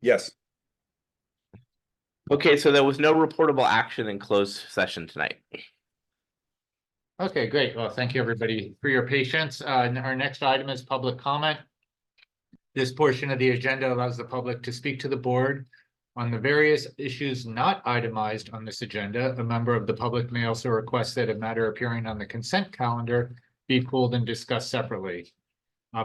Yes. Okay, so there was no reportable action in closed session tonight. Okay, great. Well, thank you, everybody, for your patience. Our next item is public comment. This portion of the agenda allows the public to speak to the board on the various issues not itemized on this agenda. A member of the public may also request that a matter appearing on the consent calendar be pulled and discussed separately.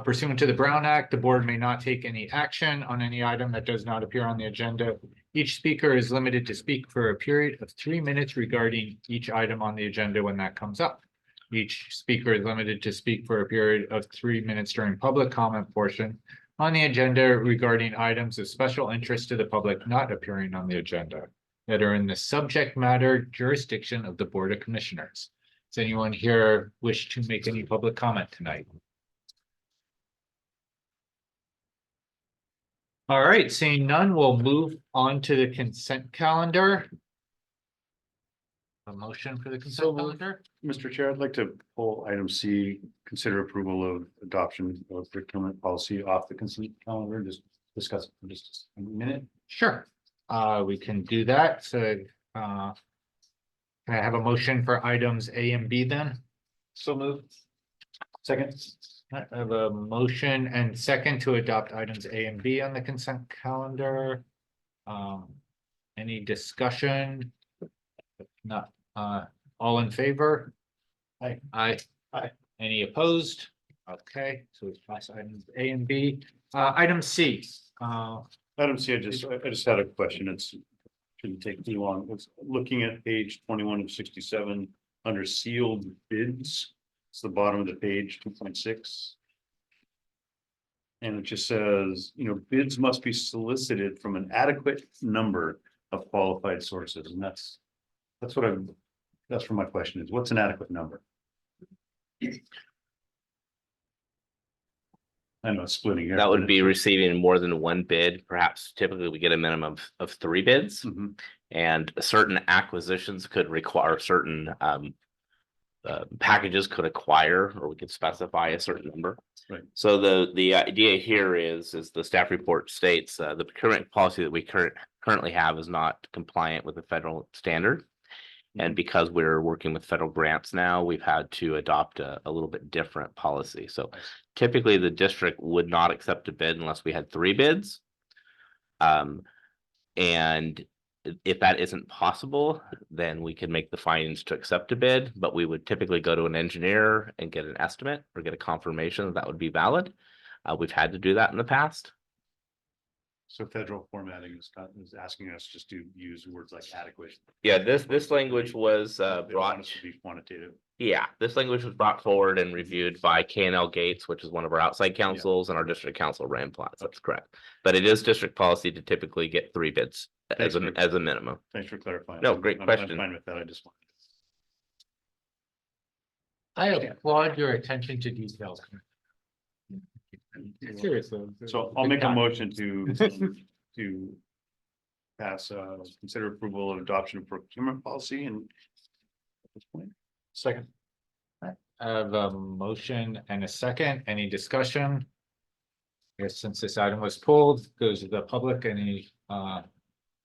Pursuant to the Brown Act, the board may not take any action on any item that does not appear on the agenda. Each speaker is limited to speak for a period of 3 minutes regarding each item on the agenda when that comes up. Each speaker is limited to speak for a period of 3 minutes during public comment portion on the agenda regarding items of special interest to the public not appearing on the agenda that are in the subject matter jurisdiction of the Board of Commissioners. Does anyone here wish to make any public comment tonight? All right, seeing none, we'll move on to the consent calendar. A motion for the consent calendar? Mr. Chair, I'd like to pull item C, consider approval of adoption of procurement policy off the consent calendar, just discuss it for just a minute. Sure, we can do that. So, can I have a motion for items A and B then? So moved. Second. I have a motion and second to adopt items A and B on the consent calendar. Any discussion? If not, all in favor? Aye. Aye. Aye. Any opposed? Okay, so it's passed items A and B. Item C. Item C, I just had a question. Shouldn't take too long. It's looking at page 21 of 67 under sealed bids. It's the bottom of the page, 2.6. And it just says, bids must be solicited from an adequate number of qualified sources. And that's where my question is. What's an adequate number? I know it's splitting here. That would be receiving more than one bid. Perhaps typically we get a minimum of 3 bids. Mm-hmm. And certain acquisitions could require certain packages could acquire, or we could specify a certain number. Right. So the idea here is the staff report states the procurement policy that we currently have is not compliant with the federal standard. And because we're working with federal grants now, we've had to adopt a little bit different policy. So typically the district would not accept a bid unless we had 3 bids. And if that isn't possible, then we can make the findings to accept a bid, but we would typically go to an engineer and get an estimate or get a confirmation that would be valid. We've had to do that in the past. So federal formatting is asking us just to use words like adequate. Yeah, this language was brought to be quantitative. Yeah, this language was brought forward and reviewed by K&L Gates, which is one of our outside councils, and our district council ran plots. That's correct. But it is district policy to typically get 3 bids as a minimum. Thanks for clarifying. No, great question. I'm fine with that. I just want. I applaud your attention to details. Seriously. So I'll make a motion to pass, consider approval of adoption of procurement policy and at this point. Second. I have a motion and a second. Any discussion? I guess since this item was pulled, goes to the public. Any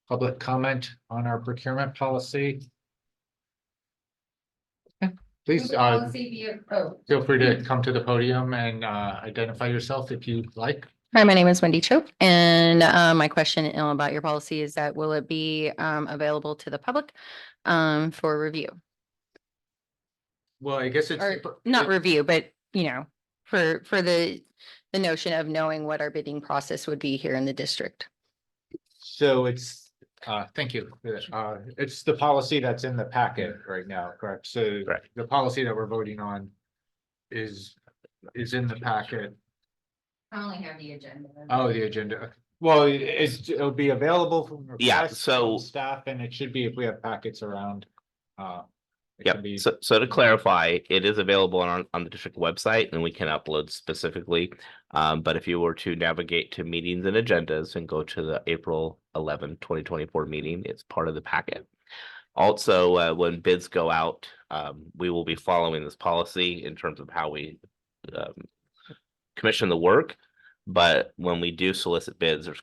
public comment on our procurement policy? Please, feel free to come to the podium and identify yourself if you like. Hi, my name is Wendy Chope, and my question about your policy is that will it be available to the public for review? Well, I guess it's Or not review, but for the notion of knowing what our bidding process would be here in the district. So it's thank you. It's the policy that's in the packet right now, correct? So Correct. the policy that we're voting on is in the packet. I only have the agenda. Oh, the agenda. Well, it'll be available from Yeah, requests so- from staff, and it should be if we have packets around. It Yep. can be- So to clarify, it is available on the district website and we can upload specifically. But if you were to navigate to meetings and agendas and go to the April 11, 2024 meeting, it's part of the packet. Also, when bids go out, we will be following this policy in terms of how we commission the work. But when we do solicit bids, there's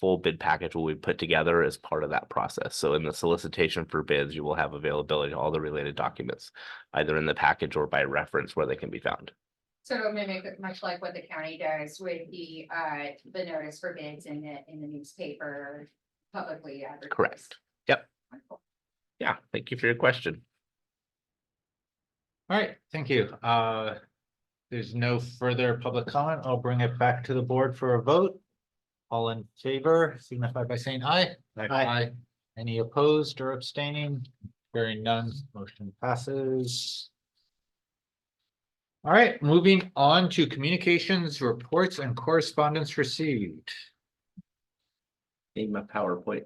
full bid package will be put together as part of that process. So in the solicitation for bids, you will have availability to all the related documents, either in the package or by reference where they can be found. So to mimic it much like what the county does with the notice for bids in the newspaper publicly advertised. Correct. Yep. Wonderful. Yeah, thank you for your question. All right, thank you. There's no further public comment. I'll bring it back to the board for a vote. All in favor, signify by saying aye. Aye. Any opposed or abstaining? Hearing none, motion passes. All right, moving on to communications, reports and correspondence received. Need my PowerPoint.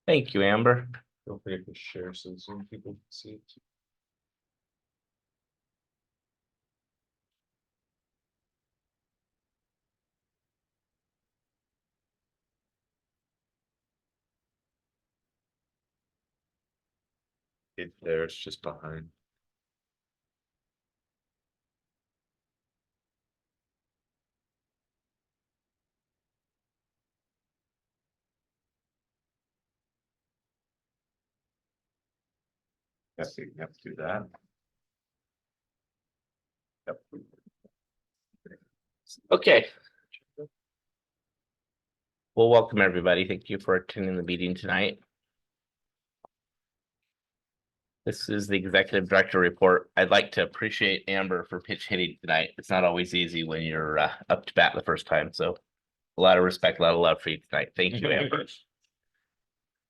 Thank you, Amber. Feel free to share so Zoom people can see it. It's there, it's just behind. Yes, you have to do that. Yep. Okay. Well, welcome everybody. Thank you for attending the meeting tonight. This is the executive director report. I'd like to appreciate Amber for pitch hitting tonight. It's not always easy when you're up to bat the first time. So a lot of respect, a lot of love for you tonight. Thank you, Amber.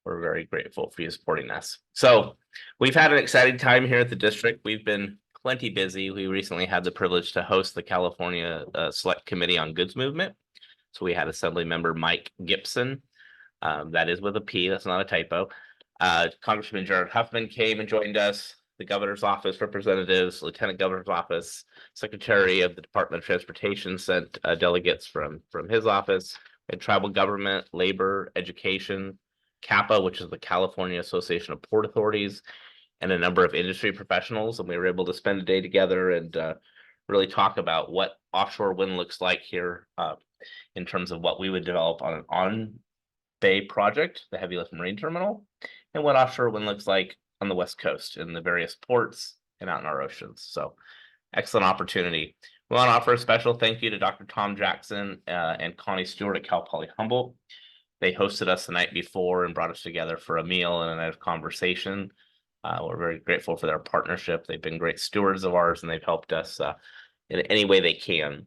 We're very grateful for you supporting us. So we've had an exciting time here at the district. We've been plenty busy. We recently had the privilege to host the California Select Committee on Goods Movement. So we had Assembly Member Mike Gibson. That is with a P, that's not a typo. Congressman Jared Huffman came and joined us, the governor's office representatives, Lieutenant Governor's office, Secretary of the Department of Transportation sent delegates from his office, and tribal government, labor, education, CAPA, which is the California Association of Port Authorities, and a number of industry professionals. And we were able to spend a day together and really talk about what offshore wind looks like here in terms of what we would develop on an on-bay project, the heavy lift marine terminal, and what offshore wind looks like on the West Coast in the various ports and out in our oceans. So excellent opportunity. We want to offer a special thank you to Dr. Tom Jackson and Connie Stewart at Cal Poly Humboldt. They hosted us the night before and brought us together for a meal and a night of conversation. We're very grateful for their partnership. They've been great stewards of ours and they've helped us in any way they can.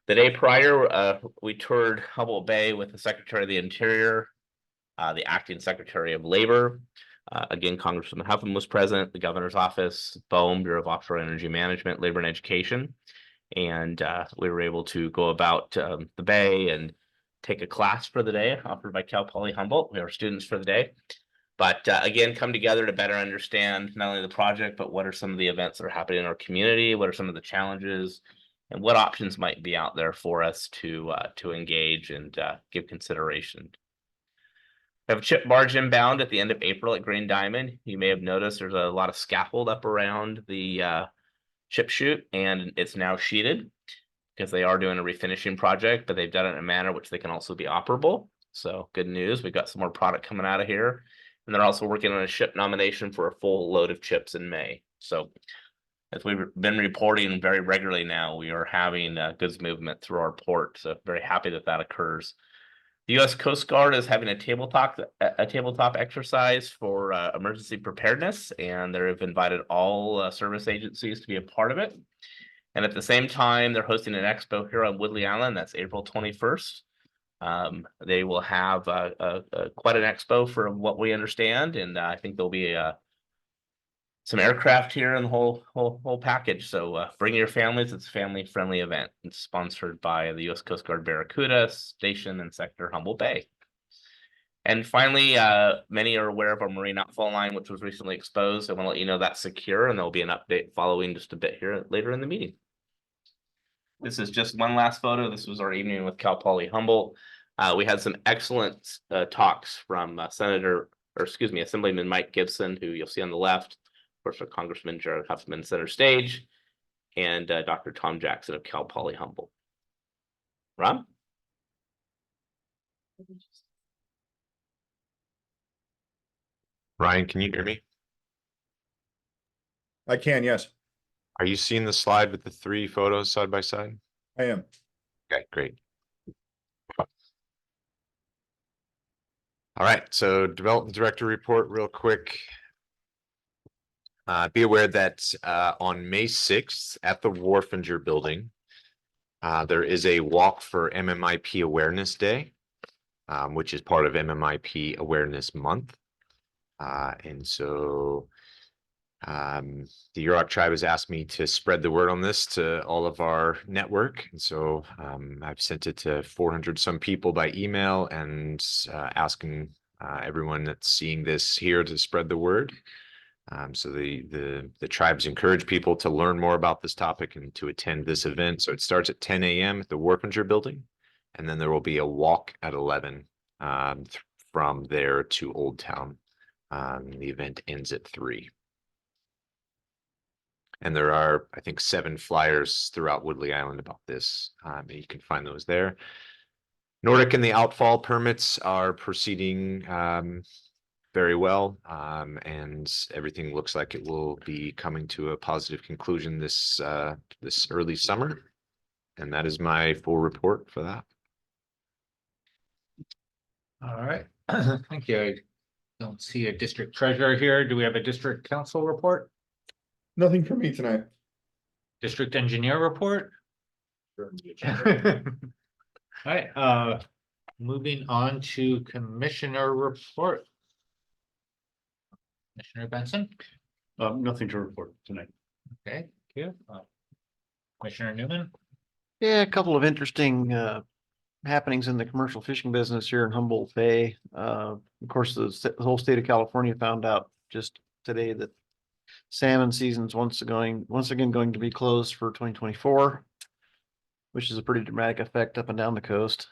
The day prior, we toured Humboldt Bay with the Secretary of the Interior, the Acting Secretary of Labor. Again, Congressman Huffman was present, the Governor's Office, BOEM, Bureau of Offshore Energy Management, Labor and Education. And we were able to go about the Bay and take a class for the day offered by Cal Poly Humboldt. We are students for the day. But again, come together to better understand not only the project, but what are some of the events that are happening in our community? What are some of the challenges? And what options might be out there for us to engage and give consideration. We have a chip barge inbound at the end of April at Green Diamond. You may have noticed there's a lot of scaffold up around the chip chute, and it's now sheeted because they are doing a refinishing project, but they've done it in a manner which they can also be operable. So good news, we've got some more product coming out of here. And they're also working on a ship nomination for a full load of chips in May. So as we've been reporting very regularly now, we are having goods movement through our port. So very happy that that occurs. The U.S. Coast Guard is having a tabletop exercise for emergency preparedness, and they've invited all service agencies to be a part of it. And at the same time, they're hosting an expo here on Woodley Island. That's April 21st. They will have quite an expo for what we understand, and I think there'll be some aircraft here and the whole package. So bring your families. It's a family-friendly event. It's sponsored by the U.S. Coast Guard Barracuda Station and Sector Humboldt Bay. And finally, many are aware of our marine outfall line, which was recently exposed. I want to let you know that's secure, and there'll be an update following just a bit here later in the meeting. This is just one last photo. This was our evening with Cal Poly Humboldt. We had some excellent talks from Assemblyman Mike Gibson, who you'll see on the left, course, with Congressman Jared Huffman center stage, and Dr. Tom Jackson of Cal Poly Humboldt. Rob? Ryan, can you hear me? I can, yes, Are you seeing the slide with the 3 photos side by side? I am. Okay, great. All right, so Development Director report real quick. Be aware that on May 6th at the Wharfinger Building, there is a walk for MMIP Awareness Day, which is part of MMIP Awareness Month. And so the Yurok tribe has asked me to spread the word on this to all of our network. And so I've sent it to 400 some people by email and asking everyone that's seeing this here to spread the word. So the tribes encourage people to learn more about this topic and to attend this event. So it starts at 10 a.m. at the Wharfinger Building, and then there will be a walk at 11 from there to Old Town. The event ends at 3. And there are, I think, 7 flyers throughout Woodley Island about this. You can find those there. Nordic and the outfall permits are proceeding very well, and everything looks like it will be coming to a positive conclusion this early summer. And that is my full report for that. All right, thank you. I don't see a district treasurer here. Do we have a district council report? Nothing for me tonight. District engineer report? All right, moving on to commissioner report. Commissioner Benson, Nothing to report tonight. okay, thank you. Commissioner Newman, Yeah, a couple of interesting happenings in the commercial fishing business here in Humboldt Bay. Of course, the whole state of California found out just today that salmon season's once again going to be closed for 2024, which is a pretty dramatic effect up and down the coast.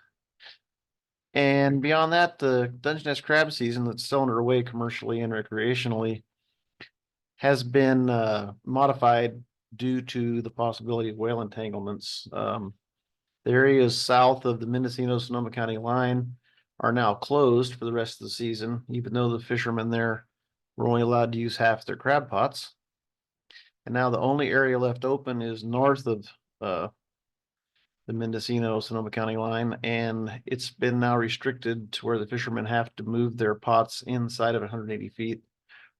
And beyond that, the Dungeness crab season that's still underway commercially and recreationally has been modified due to the possibility of whale entanglements. The areas south of the Mendocino-Sonoma County line are now closed for the rest of the season, even though the fishermen there were only allowed to use half their crab pots. And now the only area left open is north of the Mendocino-Sonoma County line, and it's been now restricted to where the fishermen have to move their pots inside of 180 feet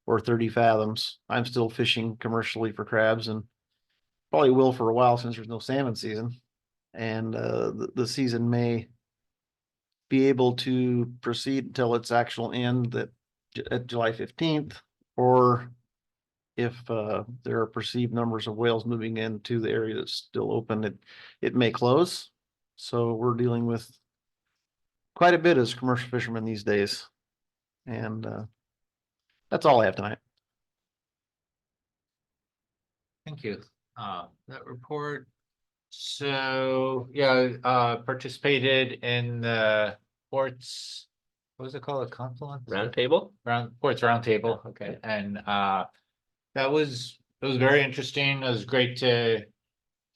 or 30 fathoms. I'm still fishing commercially for crabs and probably will for a while since there's no salmon season. And the season may be able to proceed until its actual end at July 15th, or if there are perceived numbers of whales moving into the area that's still open, it may close. So we're dealing with quite a bit as commercial fishermen these days. And that's all I have tonight. thank you. That report. So, yeah, participated in the ports, what was it called, a confluence? Roundtable? Ports Roundtable, okay, and that was, it was very interesting. It was great to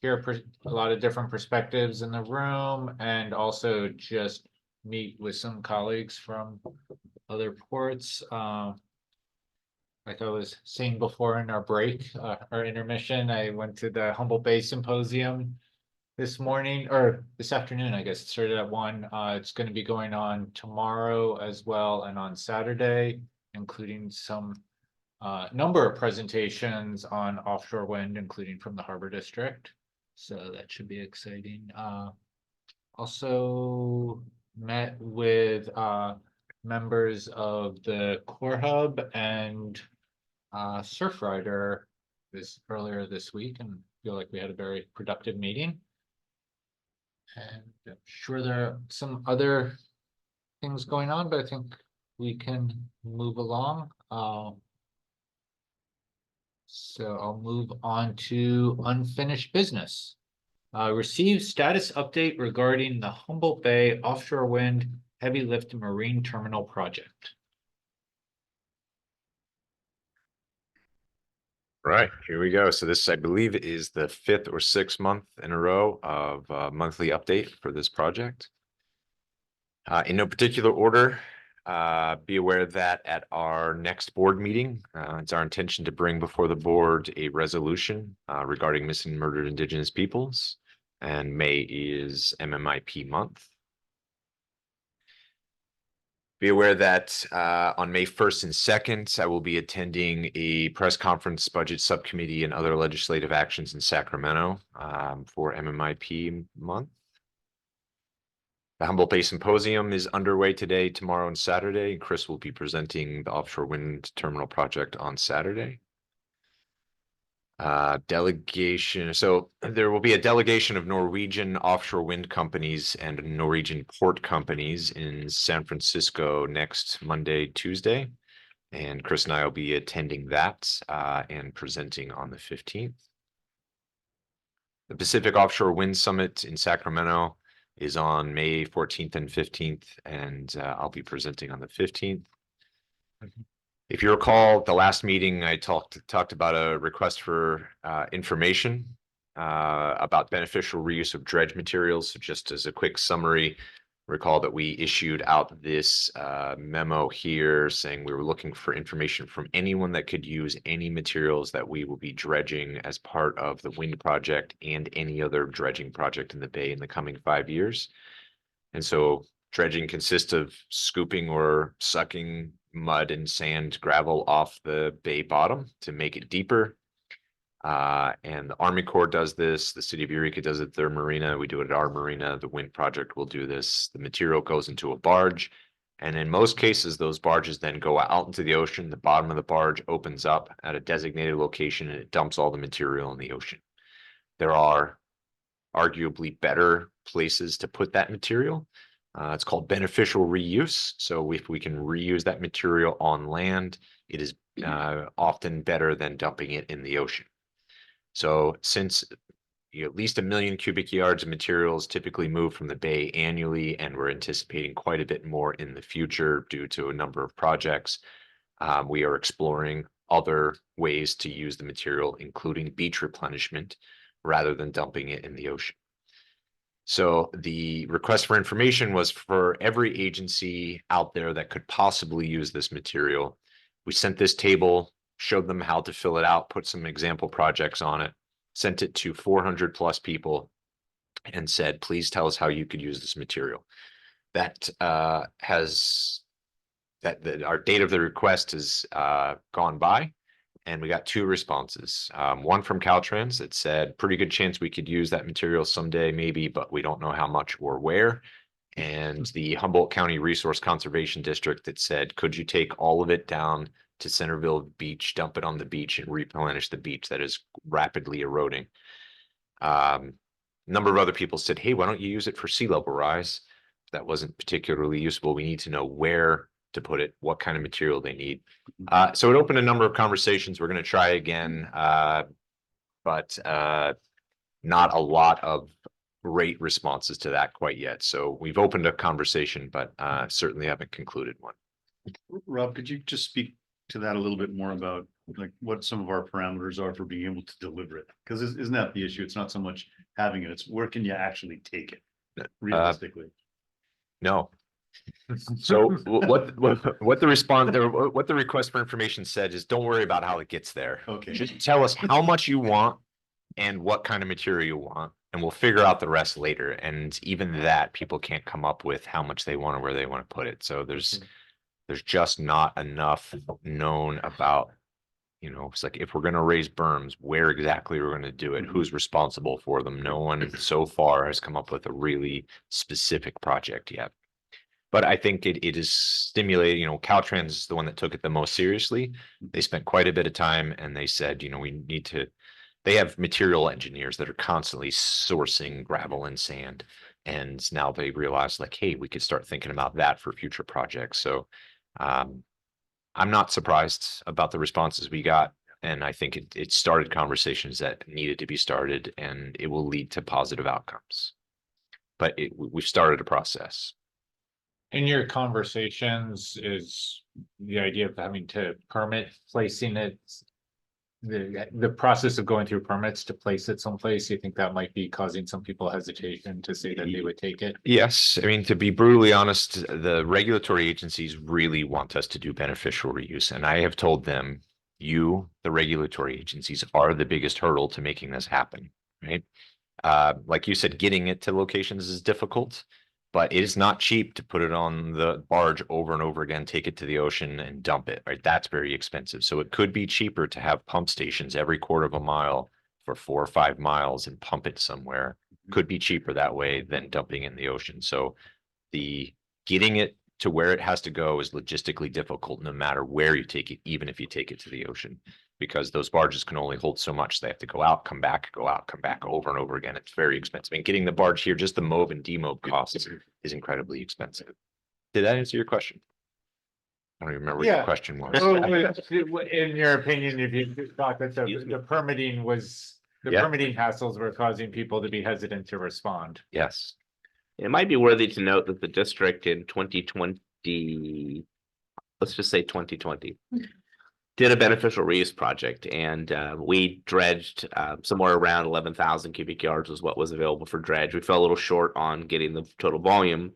hear a lot of different perspectives in the room, and also just meet with some colleagues from other ports. Like I was saying before in our break, our intermission, I went to the Humboldt Bay Symposium this morning, or this afternoon, I guess. It started at 1. It's going to be going on tomorrow as well, and on Saturday, including some number of presentations on offshore wind, including from the Harbor District. So that should be exciting. Also met with members of the Core Hub and Surfrider earlier this week, and feel like we had a very productive meeting. And I'm sure there are some other things going on, but I think we can move along. So I'll move on to unfinished business. Receive status update regarding the Humboldt Bay offshore wind heavy lift marine terminal project. Right, here we go. So this, I believe, is the 5th or 6th month in a row of monthly update for this project. In no particular order, be aware that at our next board meeting, it's our intention to bring before the board a resolution regarding missing and murdered Indigenous peoples. And May is MMIP month. Be aware that on May 1st and 2nd, I will be attending a press conference, budget subcommittee, and other legislative actions in Sacramento for MMIP month. The Humboldt Bay Symposium is underway today, tomorrow, and Saturday. And Chris will be presenting the offshore wind terminal project on Saturday. Delegation. So there will be a delegation of Norwegian offshore wind companies and Norwegian port companies in San Francisco next Monday, Tuesday. And Chris and I will be attending that and presenting on the 15th. The Pacific Offshore Wind Summit in Sacramento is on May 14th and 15th, and I'll be presenting on the 15th. If you recall, the last meeting I talked about a request for information about beneficial reuse of dredge materials. So just as a quick summary, recall that we issued out this memo here saying we were looking for information from anyone that could use any materials that we will be dredging as part of the wind project and any other dredging project in the bay in the coming 5 years. And so dredging consists of scooping or sucking mud and sand, gravel off the bay bottom to make it deeper. And the Army Corps does this. The city of Eureka does it at their marina. We do it at our marina. The wind project will do this. The material goes into a barge. And in most cases, those barges then go out into the ocean. The bottom of the barge opens up at a designated location and it dumps all the material in the ocean. There are arguably better places to put that material. It's called beneficial reuse. So if we can reuse that material on land, it is often better than dumping it in the ocean. So since at least 1 million cubic yards of materials typically move from the bay annually, and we're anticipating quite a bit more in the future due to a number of projects, we are exploring other ways to use the material, including beach replenishment, rather than dumping it in the ocean. So the request for information was for every agency out there that could possibly use this material. We sent this table, showed them how to fill it out, put some example projects on it, sent it to 400 plus people and said, please tell us how you could use this material. That our date of the request has gone by. And we got 2 responses. One from Caltrans that said, pretty good chance we could use that material someday, maybe, but we don't know how much or where. And the Humboldt County Resource Conservation District that said, could you take all of it down to Centerville Beach, dump it on the beach and replenish the beach that is rapidly eroding? A number of other people said, hey, why don't you use it for sea level rise? That wasn't particularly useful. We need to know where to put it, what kind of material they need. So it opened a number of conversations. We're going to try again, but not a lot of great responses to that quite yet. So we've opened a conversation, but certainly haven't concluded one. Rob, could you just speak to that a little bit more about like what some of our parameters are for being able to deliver it? Because isn't that the issue? It's not so much having it, it's where can you actually take it realistically? No. So what the response or what the request for information said is, don't worry about how it gets there. Okay. Just tell us how much you want and what kind of material you want, and we'll figure out the rest later. And even that, people can't come up with how much they want or where they want to put it. So there's just not enough known about, it's like, if we're going to raise berms, where exactly we're going to do it, who's responsible for them. No one so far has come up with a really specific project yet. But I think it is stimulating, Caltrans is the one that took it the most seriously. They spent quite a bit of time and they said, they have material engineers that are constantly sourcing gravel and sand. And now they realize like, hey, we could start thinking about that for future projects. So I'm not surprised about the responses we got. And I think it started conversations that needed to be started, and it will lead to positive outcomes. But we've started a process. In your conversations, is the idea of having to permit placing it the process of going through permits to place it someplace, you think that might be causing some people hesitation to say that they would take it? Yes, I mean, to be brutally honest, the regulatory agencies really want us to do beneficial reuse, and I have told them, you, the regulatory agencies, are the biggest hurdle to making this happen, right? Like you said, getting it to locations is difficult, but it is not cheap to put it on the barge over and over again, take it to the ocean and dump it, right? That's very expensive. So it could be cheaper to have pump stations every quarter of a mile for 4 or 5 miles and pump it somewhere. Could be cheaper that way than dumping in the ocean. So the getting it to where it has to go is logistically difficult no matter where you take it, even if you take it to the ocean, because those barges can only hold so much. They have to go out, come back, go out, come back over and over again. It's very expensive. And getting the barge here, just the mob and demob costs is incredibly expensive. Did that answer your question? I don't even remember what your Yeah. question was. In your opinion, if you thought that the permitting was, the Yeah. permitting hassles were causing people to be hesitant to respond. Yes. It might be worthy to note that the district in 2020, let's just say 2020, did a beneficial reuse project, and we dredged somewhere around 11,000 cubic yards was what was available for dredge. We fell a little short on getting the total volume,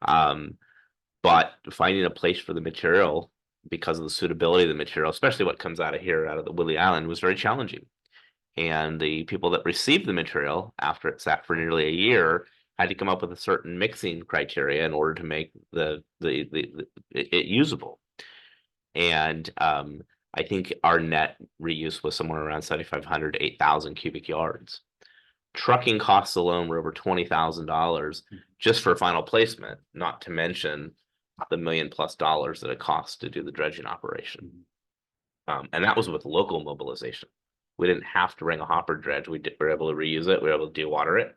but finding a place for the material because of the suitability of the material, especially what comes out of here, out of the Willie Island, was very challenging. And the people that received the material after it sat for nearly a year had to come up with a certain mixing criteria in order to make it usable. And I think our net reuse was somewhere around 7,500 to 8,000 cubic yards. Trucking costs alone were over $20,000 just for final placement, not to mention the $1 million+ that it costs to do the dredging operation. And that was with local mobilization. We didn't have to bring a hopper dredge. We were able to reuse it. We were able to dewater it.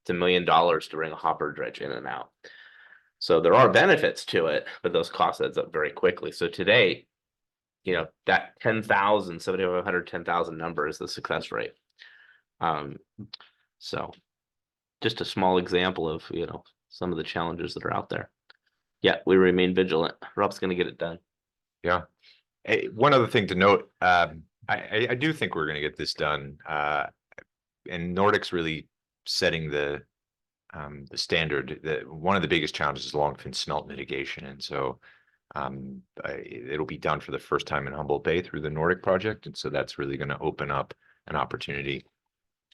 It's $1 million to bring a hopper dredge in and out. So there are benefits to it, but those costs adds up very quickly. So today, you know, that 10,000, 7,500, 10,000 number is the success rate. So just a small example of, you know, some of the challenges that are out there. Yeah, we remain vigilant. Rob's going to get it done. Yeah. Hey, one other thing to note, I do think we're going to get this done. And Nordic's really setting the standard. That one of the biggest challenges is longfin smelt mitigation, and so it'll be done for the first time in Humboldt Bay through the Nordic project, and so that's really going to open up an opportunity.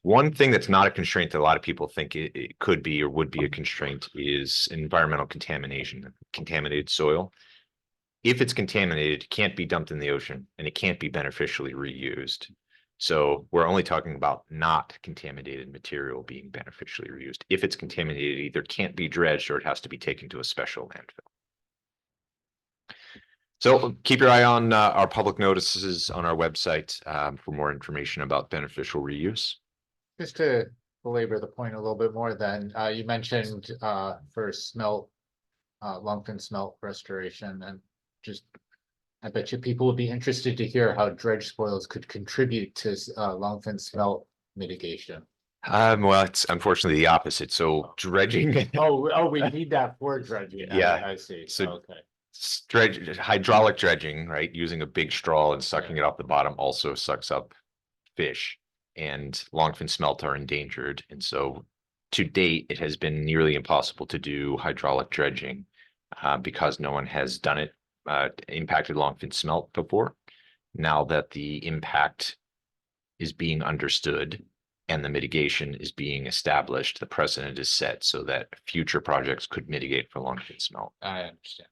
One thing that's not a constraint that a lot of people think it could be or would be a constraint is environmental contamination, contaminated soil. If it's contaminated, it can't be dumped in the ocean and it can't be beneficially reused. So we're only talking about not contaminated material being beneficially reused. If it's contaminated, it either can't be dredged or it has to be taken to a special landfill. So keep your eye on our public notices on our website for more information about beneficial reuse. Just to belabor the point a little bit more, then you mentioned for smelt, longfin smelt restoration, and just I bet you people would be interested to hear how dredge spoils could contribute to longfin smelt mitigation. Well, it's unfortunately the opposite. So dredging. Oh, we need that for dredging. Yeah. I see. So- Okay. Hydraulic dredging, right? Using a big straw and sucking it off the bottom also sucks up fish, and longfin smelt are endangered. And so to date, it has been nearly impossible to do hydraulic dredging because no one has done it, impacted longfin smelt before. Now that the impact is being understood and the mitigation is being established, the precedent is set so that future projects could mitigate for longfin smelt. I understand.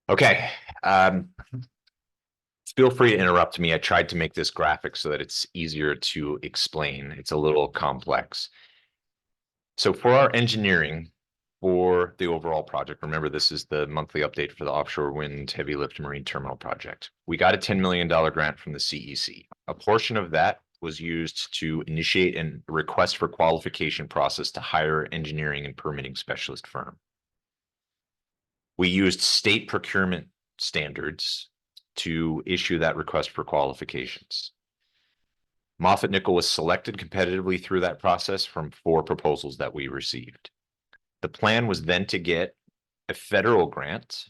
Okay. Feel free to interrupt me. I tried to make this graphic so that it's easier to explain. It's a little complex. So for our engineering for the overall project, remember this is the monthly update for the offshore wind heavy lift marine terminal project. We got a $10 million grant from the CEC. A portion of that was used to initiate a request for qualification process to hire engineering and permitting specialist firm. We used state procurement standards to issue that request for qualifications. Moffett Nickel was selected competitively through that process from 4 proposals that we received. The plan was then to get a federal grant,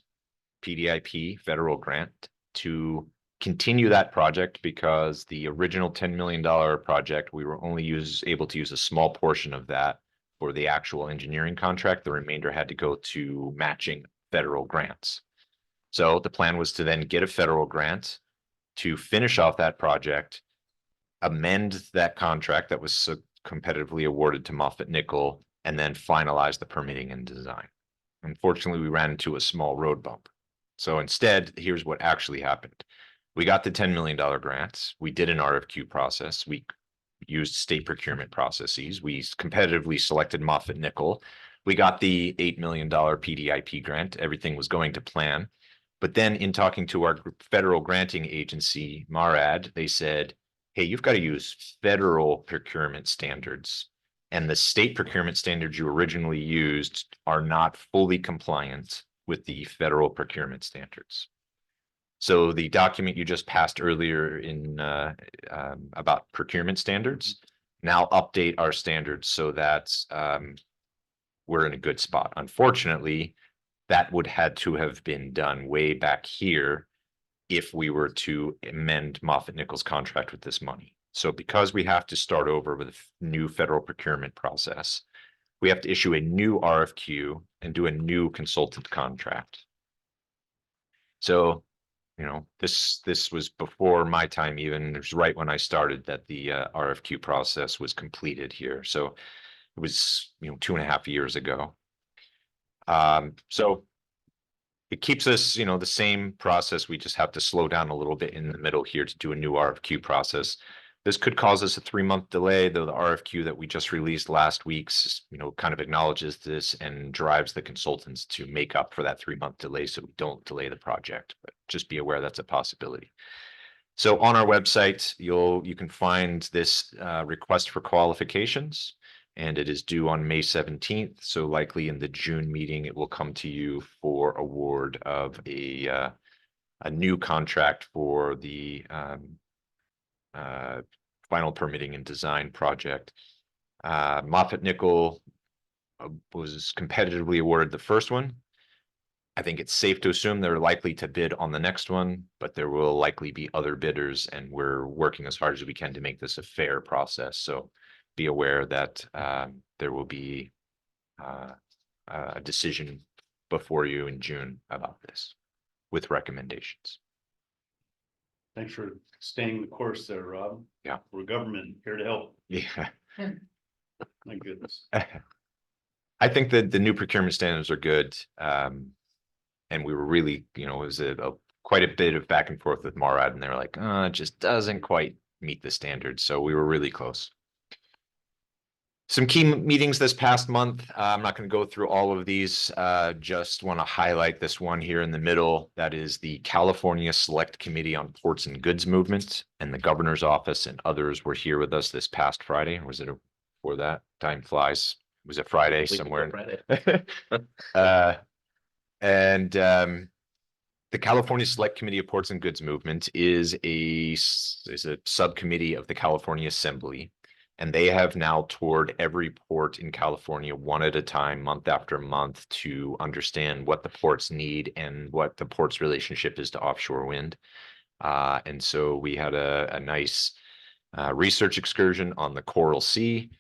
PDIP federal grant, to continue that project because the original $10 million project, we were only able to use a small portion of that for the actual engineering contract. The remainder had to go to matching federal grants. So the plan was to then get a federal grant to finish off that project, amend that contract that was so competitively awarded to Moffett Nickel, and then finalize the permitting and design. Unfortunately, we ran into a small road bump. So instead, here's what actually happened. We got the $10 million grants. We did an RFQ process. We used state procurement processes. We competitively selected Moffett Nickel. We got the $8 million PDIP grant. Everything was going to plan. But then in talking to our federal granting agency, MARAD, they said, hey, you've got to use federal procurement standards. And the state procurement standards you originally used are not fully compliant with the federal procurement standards. So the document you just passed earlier in about procurement standards now update our standards so that we're in a good spot. Unfortunately, that would had to have been done way back here if we were to amend Moffett Nickel's contract with this money. So because we have to start over with a new federal procurement process, we have to issue a new RFQ and do a new consultant contract. So, you know, this was before my time even. It was right when I started that the RFQ process was completed here. So it was, 2.5 years ago. So it keeps us, the same process. We just have to slow down a little bit in the middle here to do a new RFQ process. This could cause us a 3-month delay, though the RFQ that we just released last week, kind of acknowledges this and drives the consultants to make up for that 3-month delay so we don't delay the project. But just be aware that's a possibility. So on our website, you can find this request for qualifications. And it is due on May 17th. So likely in the June meeting, it will come to you for award of a new contract for the final permitting and design project. Moffett Nickel was competitively awarded the first one. I think it's safe to assume they're likely to bid on the next one, but there will likely be other bidders, and we're working as hard as we can to make this a fair process. So be aware that there will be a decision before you in June about this with recommendations. Thanks for staying the course there, Rob. Yeah. We're government, here to help. Yeah. My goodness. I think that the new procurement standards are good. And we were really, it was quite a bit of back and forth with MARAD, and they were like, it just doesn't quite meet the standards. So we were really close. Some key meetings this past month. I'm not going to go through all of these. Just want to highlight this one here in the middle. That is the California Select Committee on Ports and Goods Movement, and the governor's office and others were here with us this past Friday. Or was it before that? Time flies. It was a Friday somewhere. The California Select Committee of Ports and Goods Movement is a subcommittee of the California Assembly. And they have now toured every port in California one at a time, month after month, to understand what the ports need and what the port's relationship is to offshore wind. And so we had a nice research excursion on the Coral Sea.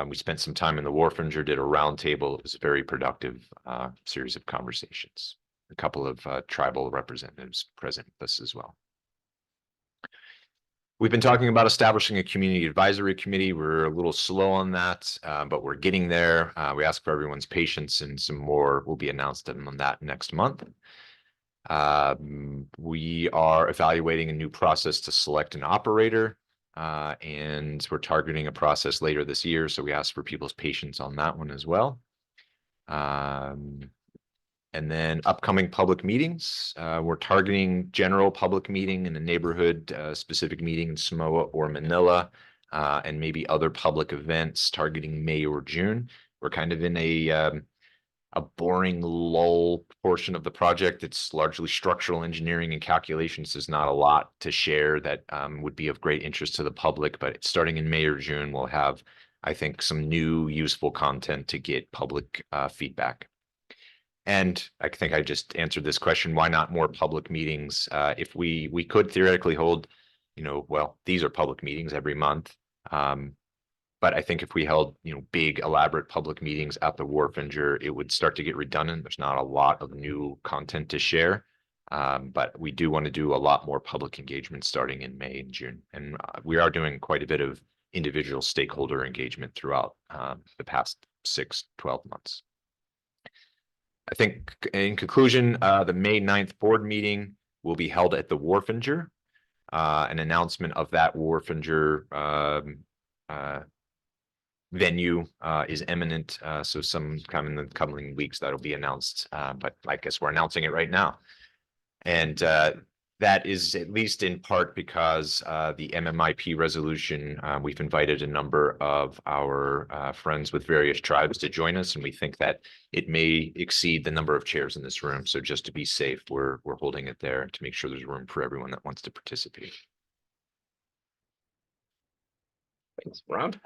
We spent some time in the Wharfinger, did a roundtable. It was a very productive series of conversations. A couple of tribal representatives present with us as well. We've been talking about establishing a community advisory committee. We're a little slow on that, but we're getting there. We ask for everyone's patience, and some more will be announced on that next month. We are evaluating a new process to select an operator, and we're targeting a process later this year. So we ask for people's patience on that one as well. And then upcoming public meetings, we're targeting general public meeting in a neighborhood specific meeting in Samoa or Manila, and maybe other public events targeting May or June. We're kind of in a boring lull portion of the project. It's largely structural engineering and calculations. There's not a lot to share that would be of great interest to the public, but starting in May or June, we'll have, I think, some new useful content to get public feedback. And I think I just answered this question, why not more public meetings? If we could theoretically hold, well, these are public meetings every month. But I think if we held, big elaborate public meetings at the Wharfinger, it would start to get redundant. There's not a lot of new content to share. But we do want to do a lot more public engagement starting in May and June. And we are doing quite a bit of individual stakeholder engagement throughout the past 6-12 months. I think in conclusion, the May 9th board meeting will be held at the Wharfinger. An announcement of that Wharfinger venue is imminent. So sometime in the coming weeks that'll be announced. But I guess we're announcing it right now. And that is at least in part because the MMIP resolution, we've invited a number of our friends with various tribes to join us, and we think that it may exceed the number of chairs in this room. So just to be safe, we're holding it there to make sure there's room for everyone that wants to participate. Thanks, Rob.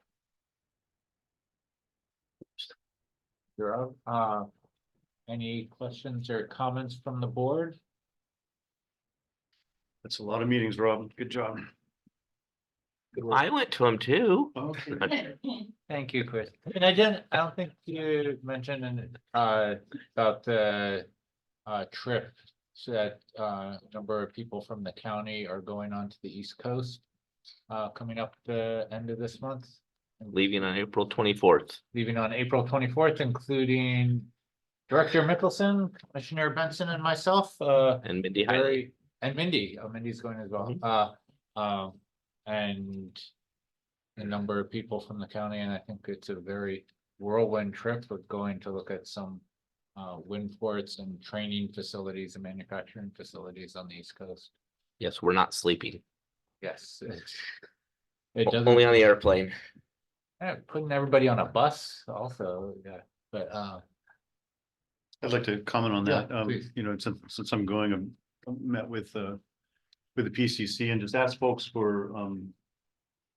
You're up. Any questions or comments from the board? That's a lot of meetings, Rob. Good job. I went to them too. Okay. Thank you, Chris. And I don't think you mentioned about the trip that a number of people from the county are going on to the East Coast coming up the end of this month. Leaving on April 24th. Leaving on April 24th, including Director Mickelson, Commissioner Benson, and myself. And Mindy Hiley. And Mindy. Oh, Mindy's going as well. And a number of people from the county, and I think it's a very whirlwind trip. We're going to look at some wind ports and training facilities and manufacturing facilities on the East Coast. Yes, we're not sleeping. Yes. It doesn't. Only on the airplane. Yeah, putting everybody on a bus also, yeah, but I'd like to comment on that. Yeah, please. Since I'm going, I've met with the PCC and just ask folks for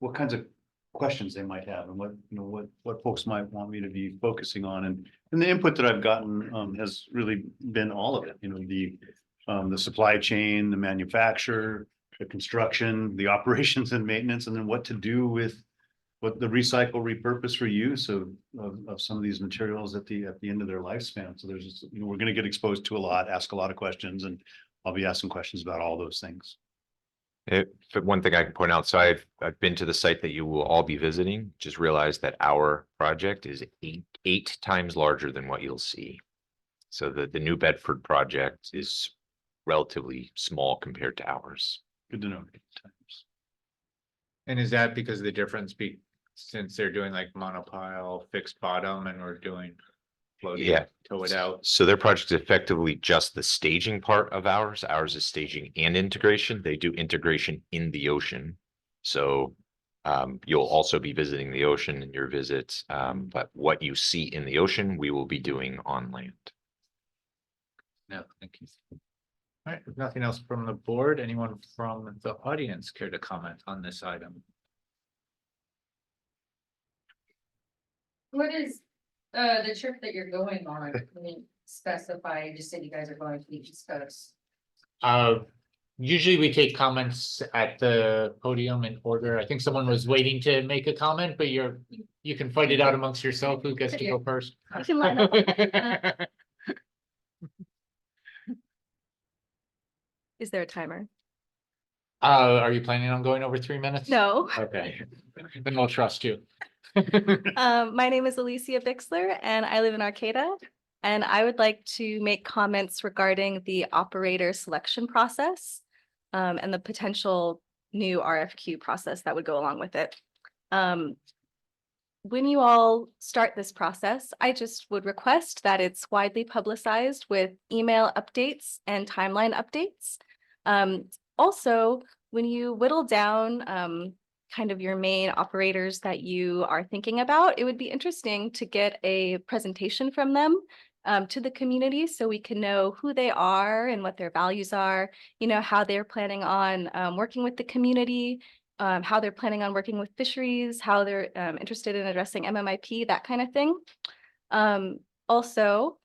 what kinds of questions they might have and what folks might want me to be focusing on. And the input that I've gotten has really been all of it, the supply chain, the manufacture, the construction, the operations and maintenance, and then what to do with what the recycle, repurpose, reuse of some of these materials at the end of their lifespan. So there's just, we're going to get exposed to a lot, ask a lot of questions, and I'll be asking questions about all those things. One thing I can point out, so I've been to the site that you will all be visiting, just realize that our project is eight times larger than what you'll see. So the New Bedford project is relatively small compared to ours. Good to know. and is that because of the difference since they're doing like monopile fixed bottom and we're doing floating, Yeah. tow it out? So their project is effectively just the staging part of ours. Ours is staging and integration. They do integration in the ocean. So you'll also be visiting the ocean in your visits. But what you see in the ocean, we will be doing on land. No, thank you. All right, if nothing else from the board, anyone from the audience care to comment on this item? What is the trip that you're going on? Can you specify, you just said you guys are going to the East Coast. Usually we take comments at the podium in order. I think someone was waiting to make a comment, but you can fight it out amongst yourself. Who gets to go first? You can line up. Is there a timer? Are you planning on going over 3 minutes? No. Okay, then we'll trust you. My name is Alicia Bixler and I live in Arcata. And I would like to make comments regarding the operator selection process and the potential new RFQ process that would go along with it. When you all start this process, I just would request that it's widely publicized with email updates and timeline updates. Also, when you whittle down kind of your main operators that you are thinking about, it would be interesting to get a presentation from them to the community so we can know who they are and what their values are, how they're planning on working with the community, how they're planning on working with fisheries, how they're interested in addressing MMIP, that kind of thing. Also,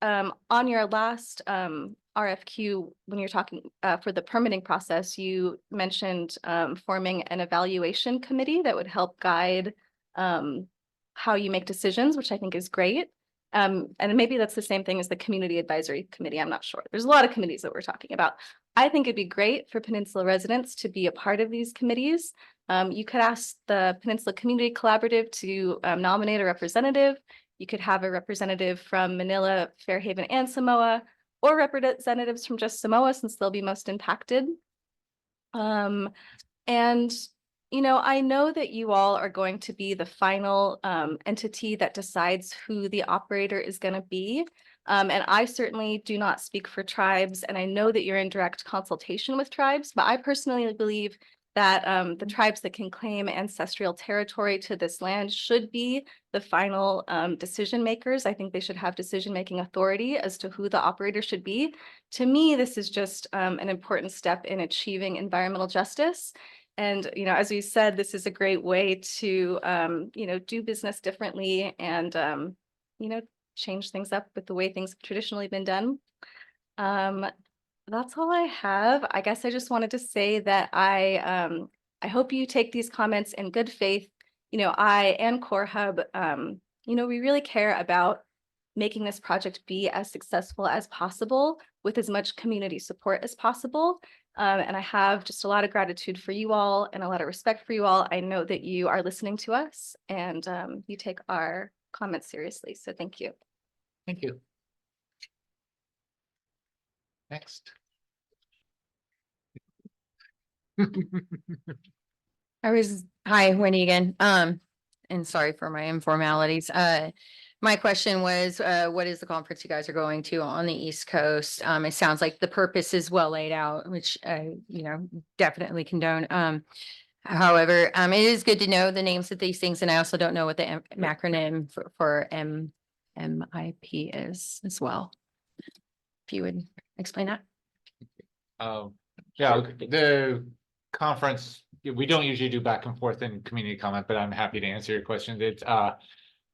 on your last RFQ, when you're talking for the permitting process, you mentioned forming an evaluation committee that would help guide how you make decisions, which I think is great. And maybe that's the same thing as the community advisory committee. I'm not sure. There's a lot of committees that we're talking about. I think it'd be great for Peninsula residents to be a part of these committees. You could ask the Peninsula Community Collaborative to nominate a representative. You could have a representative from Manila, Fairhaven, and Samoa, or representatives from just Samoa, since they'll be most impacted. And you know, I know that you all are going to be the final entity that decides who the operator is going to be. And I certainly do not speak for tribes, and I know that you're in direct consultation with tribes, but I personally believe that the tribes that can claim ancestral territory to this land should be the final decision makers. I think they should have decision-making authority as to who the operator should be. To me, this is just an important step in achieving environmental justice. And, you know, as we said, this is a great way to, you know, do business differently and, you know, change things up with the way things have traditionally been done. That's all I have. I guess I just wanted to say that I hope you take these comments in good faith. You know, I and Core Hub, you know, we really care about making this project be as successful as possible with as much community support as possible. And I have just a lot of gratitude for you all and a lot of respect for you all. I know that you are listening to us and you take our comments seriously. So thank you. Thank you. Next. Hi, Wendy again. And sorry for my informalities. My question was, what is the conference you guys are going to on the East Coast? It sounds like the purpose is well laid out, which I, you know, definitely condone. However, it is good to know the names of these things, and I also don't know what the acronym for MIP is as well. If you would explain that. Yeah, the conference, we don't usually do back and forth in community comment, but I'm happy to answer your question. It's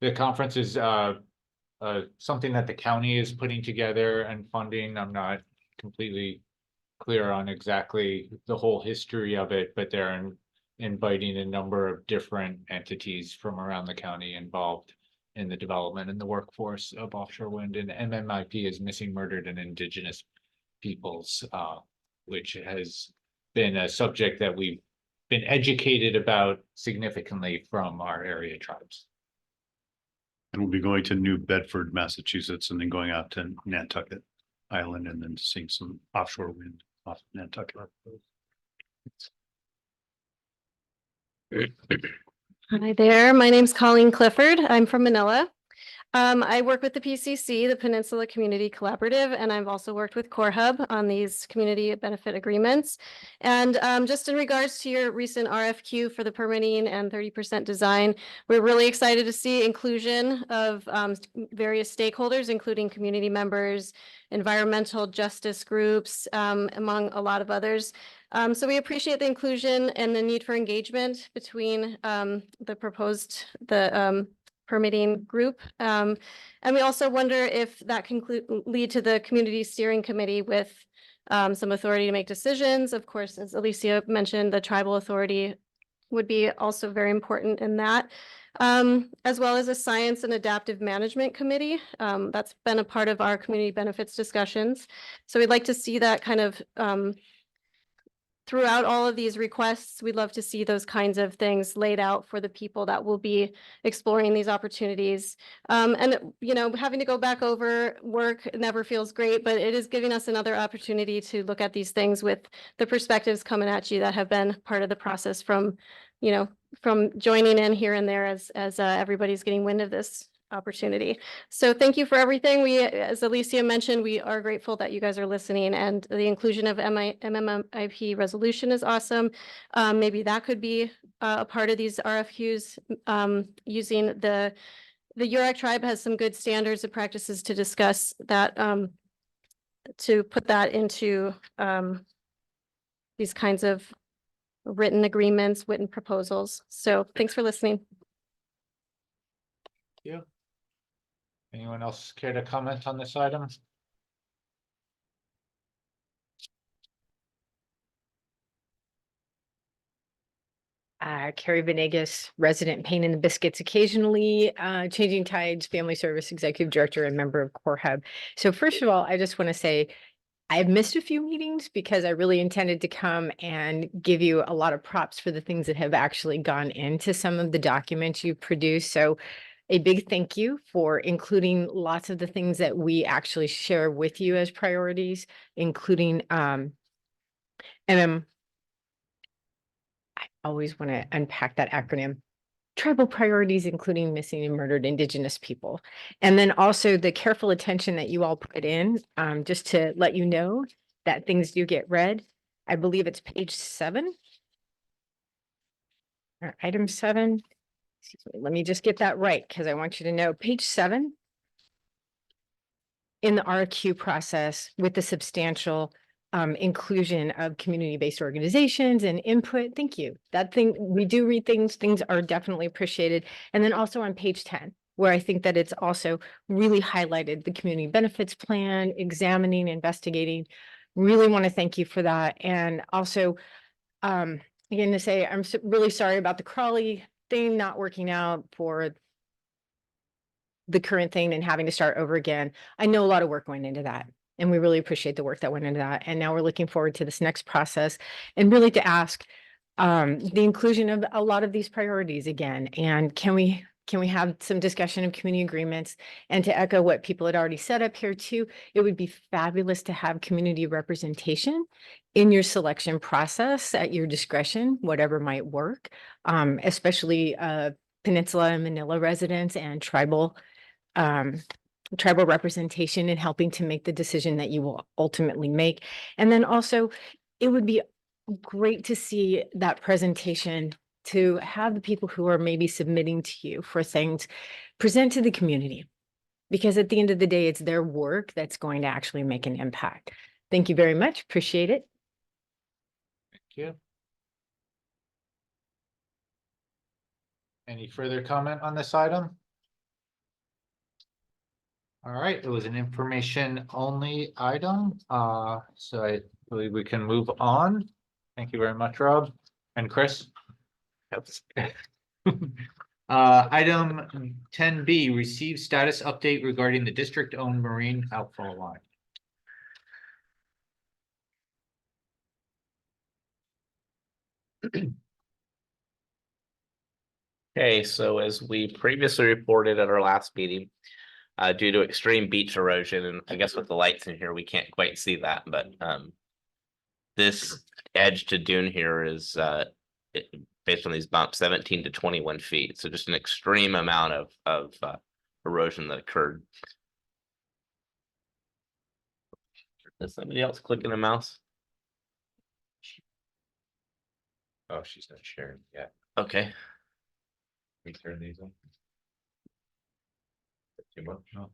the conference is something that the county is putting together and funding. I'm not completely clear on exactly the whole history of it, but they're inviting a number of different entities from around the county involved in the development and the workforce of offshore wind. And MMIP is Missing, Murdered, and Indigenous Peoples, which has been a subject that we've been educated about significantly from our area tribes. And we'll be going to New Bedford, Massachusetts, and then going out to Nantucket Island and then seeing some offshore wind off Nantucket. Hi there, my name's Colleen Clifford. I'm from Manila. I work with the PCC, the Peninsula Community Collaborative, and I've also worked with Core Hub on these community benefit agreements. And just in regards to your recent RFQ for the permitting and 30% design, we're really excited to see inclusion of various stakeholders, including community members, environmental justice groups, among a lot of others. So we appreciate the inclusion and the need for engagement between the proposed, permitting group. And we also wonder if that can lead to the community steering committee with some authority to make decisions. Of course, as Alicia mentioned, the tribal authority would be also very important in that, as well as a science and adaptive management committee. That's been a part of our community benefits discussions. So we'd like to see that kind of throughout all of these requests. We'd love to see those kinds of things laid out for the people that will be exploring these opportunities. And, you know, having to go back over work never feels great, but it is giving us another opportunity to look at these things with the perspectives coming at you that have been part of the process from, you know, from joining in here and there as everybody's getting wind of this opportunity. So thank you for everything. We, as Alicia mentioned, we are grateful that you guys are listening, and the inclusion of MMIP resolution is awesome. Maybe that could be a part of these RFQs, using the Yurok tribe has some good standards and practices to discuss that, to put that into these kinds of written agreements, written proposals. So thanks for listening. Yeah. Anyone else care to comment on this item? Carrie Venegas, resident pain in the biscuits occasionally, changing tides, family service executive director and member of Core Hub. So first of all, I just want to say I've missed a few meetings because I really intended to come and give you a lot of props for the things that have actually gone into some of the documents you produced. So a big thank you for including lots of the things that we actually share with you as priorities, including I always want to unpack that acronym. Tribal priorities, including missing and murdered Indigenous people. And then also the careful attention that you all put in, just to let you know that things do get read. I believe it's page 7. Or item 7. Excuse me, let me just get that right, because I want you to know, page 7 in the RQ process with the substantial inclusion of community-based organizations and input. Thank you. That thing, we do read things, things are definitely appreciated. And then also on page 10, where I think that it's also really highlighted the community benefits plan, examining, investigating. Really want to thank you for that. And also, again, to say, I'm really sorry about the Crawley thing not working out for the current thing and having to start over again. I know a lot of work went into that. And we really appreciate the work that went into that. And now we're looking forward to this next process and really to ask the inclusion of a lot of these priorities again. And can we have some discussion of community agreements? And to echo what people had already said up here too, it would be fabulous to have community representation in your selection process at your discretion, whatever might work, especially Peninsula and Manila residents and tribal representation in helping to make the decision that you will ultimately make. And then also, it would be great to see that presentation, to have the people who are maybe submitting to you for things present to the community. Because at the end of the day, it's their work that's going to actually make an impact. Thank you very much. Appreciate it. Thank you. Any further comment on this item? All right, it was an information only item, so I believe we can move on. Thank you very much, Rob and Chris. Item 10B, receive status update regarding the district-owned marine outfall line. Okay, so as we previously reported at our last meeting, due to extreme beach erosion, and I guess with the lights in here, we can't quite see that, but this edge to dune here is based on these bumps, 17 to 21 feet. So just an extreme amount of erosion that occurred. Is somebody else clicking a mouse? Oh, she's not sharing yet. Okay. We turn these on. Too much? No.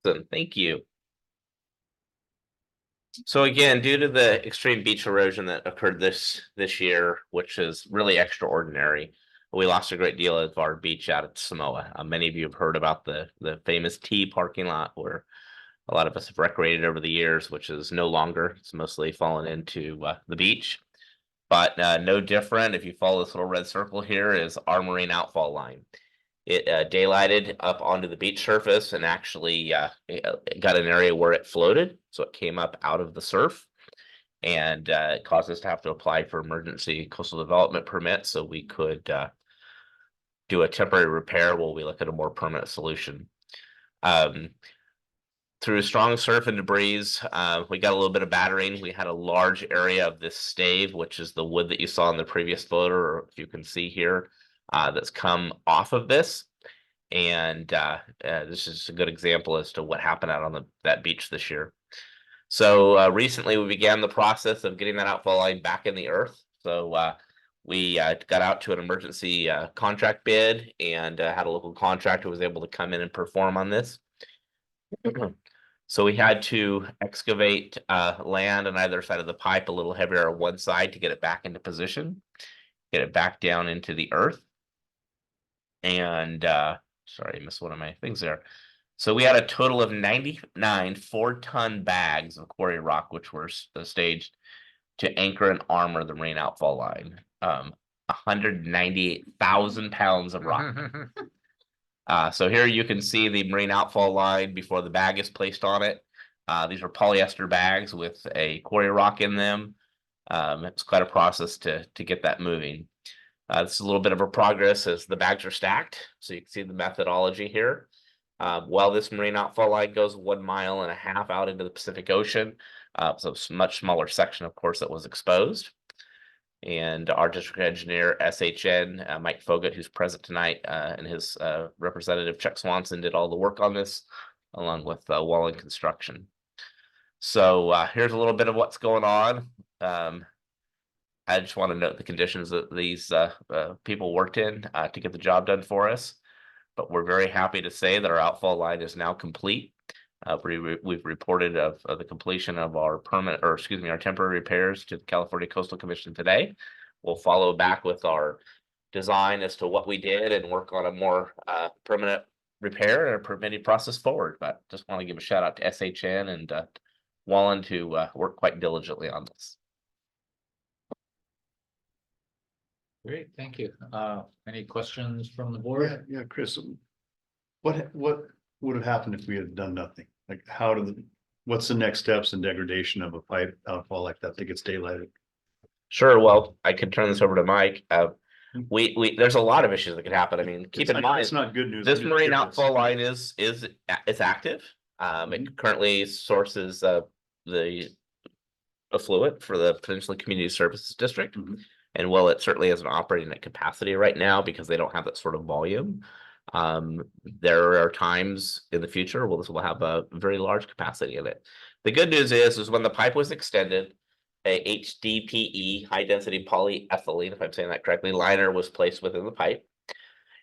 So thank you. So again, due to the extreme beach erosion that occurred this year, which is really extraordinary, we lost a great deal of our beach out at Samoa. Many of you have heard about the famous T parking lot where a lot of us have recreated over the years, which is no longer. It's mostly fallen into the beach. But no different. If you follow this little red circle here, is our marine outfall line. It daylighted up onto the beach surface and actually it got an area where it floated. So it came up out of the surf and it caused us to have to apply for emergency coastal development permit so we could do a temporary repair while we look at a more permanent solution. Through strong surf and debris, we got a little bit of battering. We had a large area of this stave, which is the wood that you saw in the previous photo, or if you can see here, that's come off of this. And this is a good example as to what happened out on that beach this year. So recently we began the process of getting that outfall line back in the earth. So we got out to an emergency contract bid and had a local contractor who was able to come in and perform on this. So we had to excavate land on either side of the pipe a little heavier on one side to get it back into position, get it back down into the earth. And sorry, I missed one of my things there. So we had a total of 99 4-ton bags of quarry rock, which were staged to anchor and armor the marine outfall line. 198,000 pounds of rock. So here you can see the marine outfall line before the bag is placed on it. These are polyester bags with a quarry rock in them. It's quite a process to get that moving. This is a little bit of a progress as the bags are stacked. So you can see the methodology here. While this marine outfall line goes 1.5 miles out into the Pacific Ocean, so it's a much smaller section, of course, that was exposed. And our district engineer, SHN, Mike Fogut, who's present tonight, and his representative, Chuck Swanson, did all the work on this, along with Wallen Construction. So here's a little bit of what's going on. I just want to note the conditions that these people worked in to get the job done for us. But we're very happy to say that our outfall line is now complete. We've reported of the completion of our our temporary repairs to the California Coastal Commission today. We'll follow back with our design as to what we did and work on a more permanent repair and a permitting process forward. But just want to give a shout out to SHN and Wallen to work quite diligently on this. Great, thank you. Any questions from the board? Yeah, Chris, what would have happened if we had done nothing? Like, what's the next steps in degradation of a pipe outfall like that gets daylighted? Sure. Well, I could turn this over to Mike. There's a lot of issues that could happen. I mean, keep in mind, it's not good news. this I'm just marine curious. outfall line is active. It currently sources the affluent for the Peninsula Community Services District. Mhm. And while it certainly isn't operating at capacity right now because they don't have that sort of volume, there are times in the future where this will have a very large capacity in it. The good news is when the pipe was extended, a HDPE, high density polyethylene, if I'm saying that correctly, liner was placed within the pipe.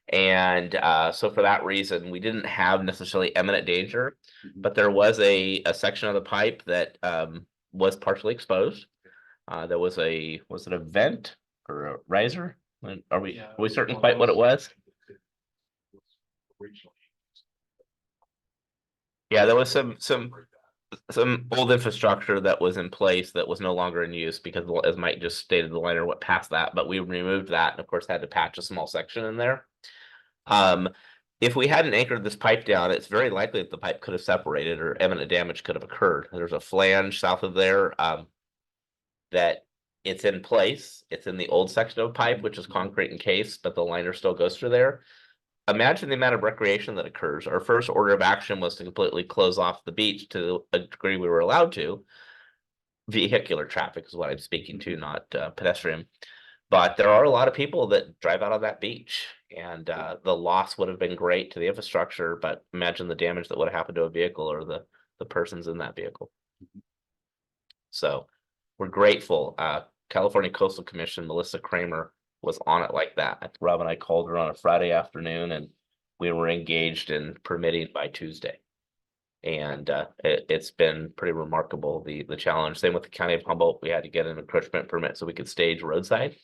And so for that reason, we didn't have necessarily imminent danger, but there was a section of the pipe that was partially exposed. There was was it a vent or a riser? Are we certain quite what it was? Yeah, there was some old infrastructure that was in place that was no longer in use because, as Mike just stated, the liner went past that, but we removed that and of course had to patch a small section in there. If we hadn't anchored this pipe down, it's very likely that the pipe could have separated or imminent damage could have occurred. There's a flange south of there that it's in place. It's in the old section of pipe, which is concrete encased, but the liner still goes through there. Imagine the amount of recreation that occurs. Our first order of action was to completely close off the beach to a degree we were allowed to. Vehicular traffic is what I'm speaking to, not pedestrian. But there are a lot of people that drive out on that beach, and the loss would have been great to the infrastructure, but imagine the damage that would have happened to a vehicle or the persons in that vehicle. So we're grateful. California Coastal Commission, Melissa Kramer, was on it like that. Rob and I called her on a Friday afternoon and we were engaged in permitting by Tuesday. And it's been pretty remarkable, the challenge. Same with the County of Humboldt. We had to get an encroachment permit so we could stage roadside.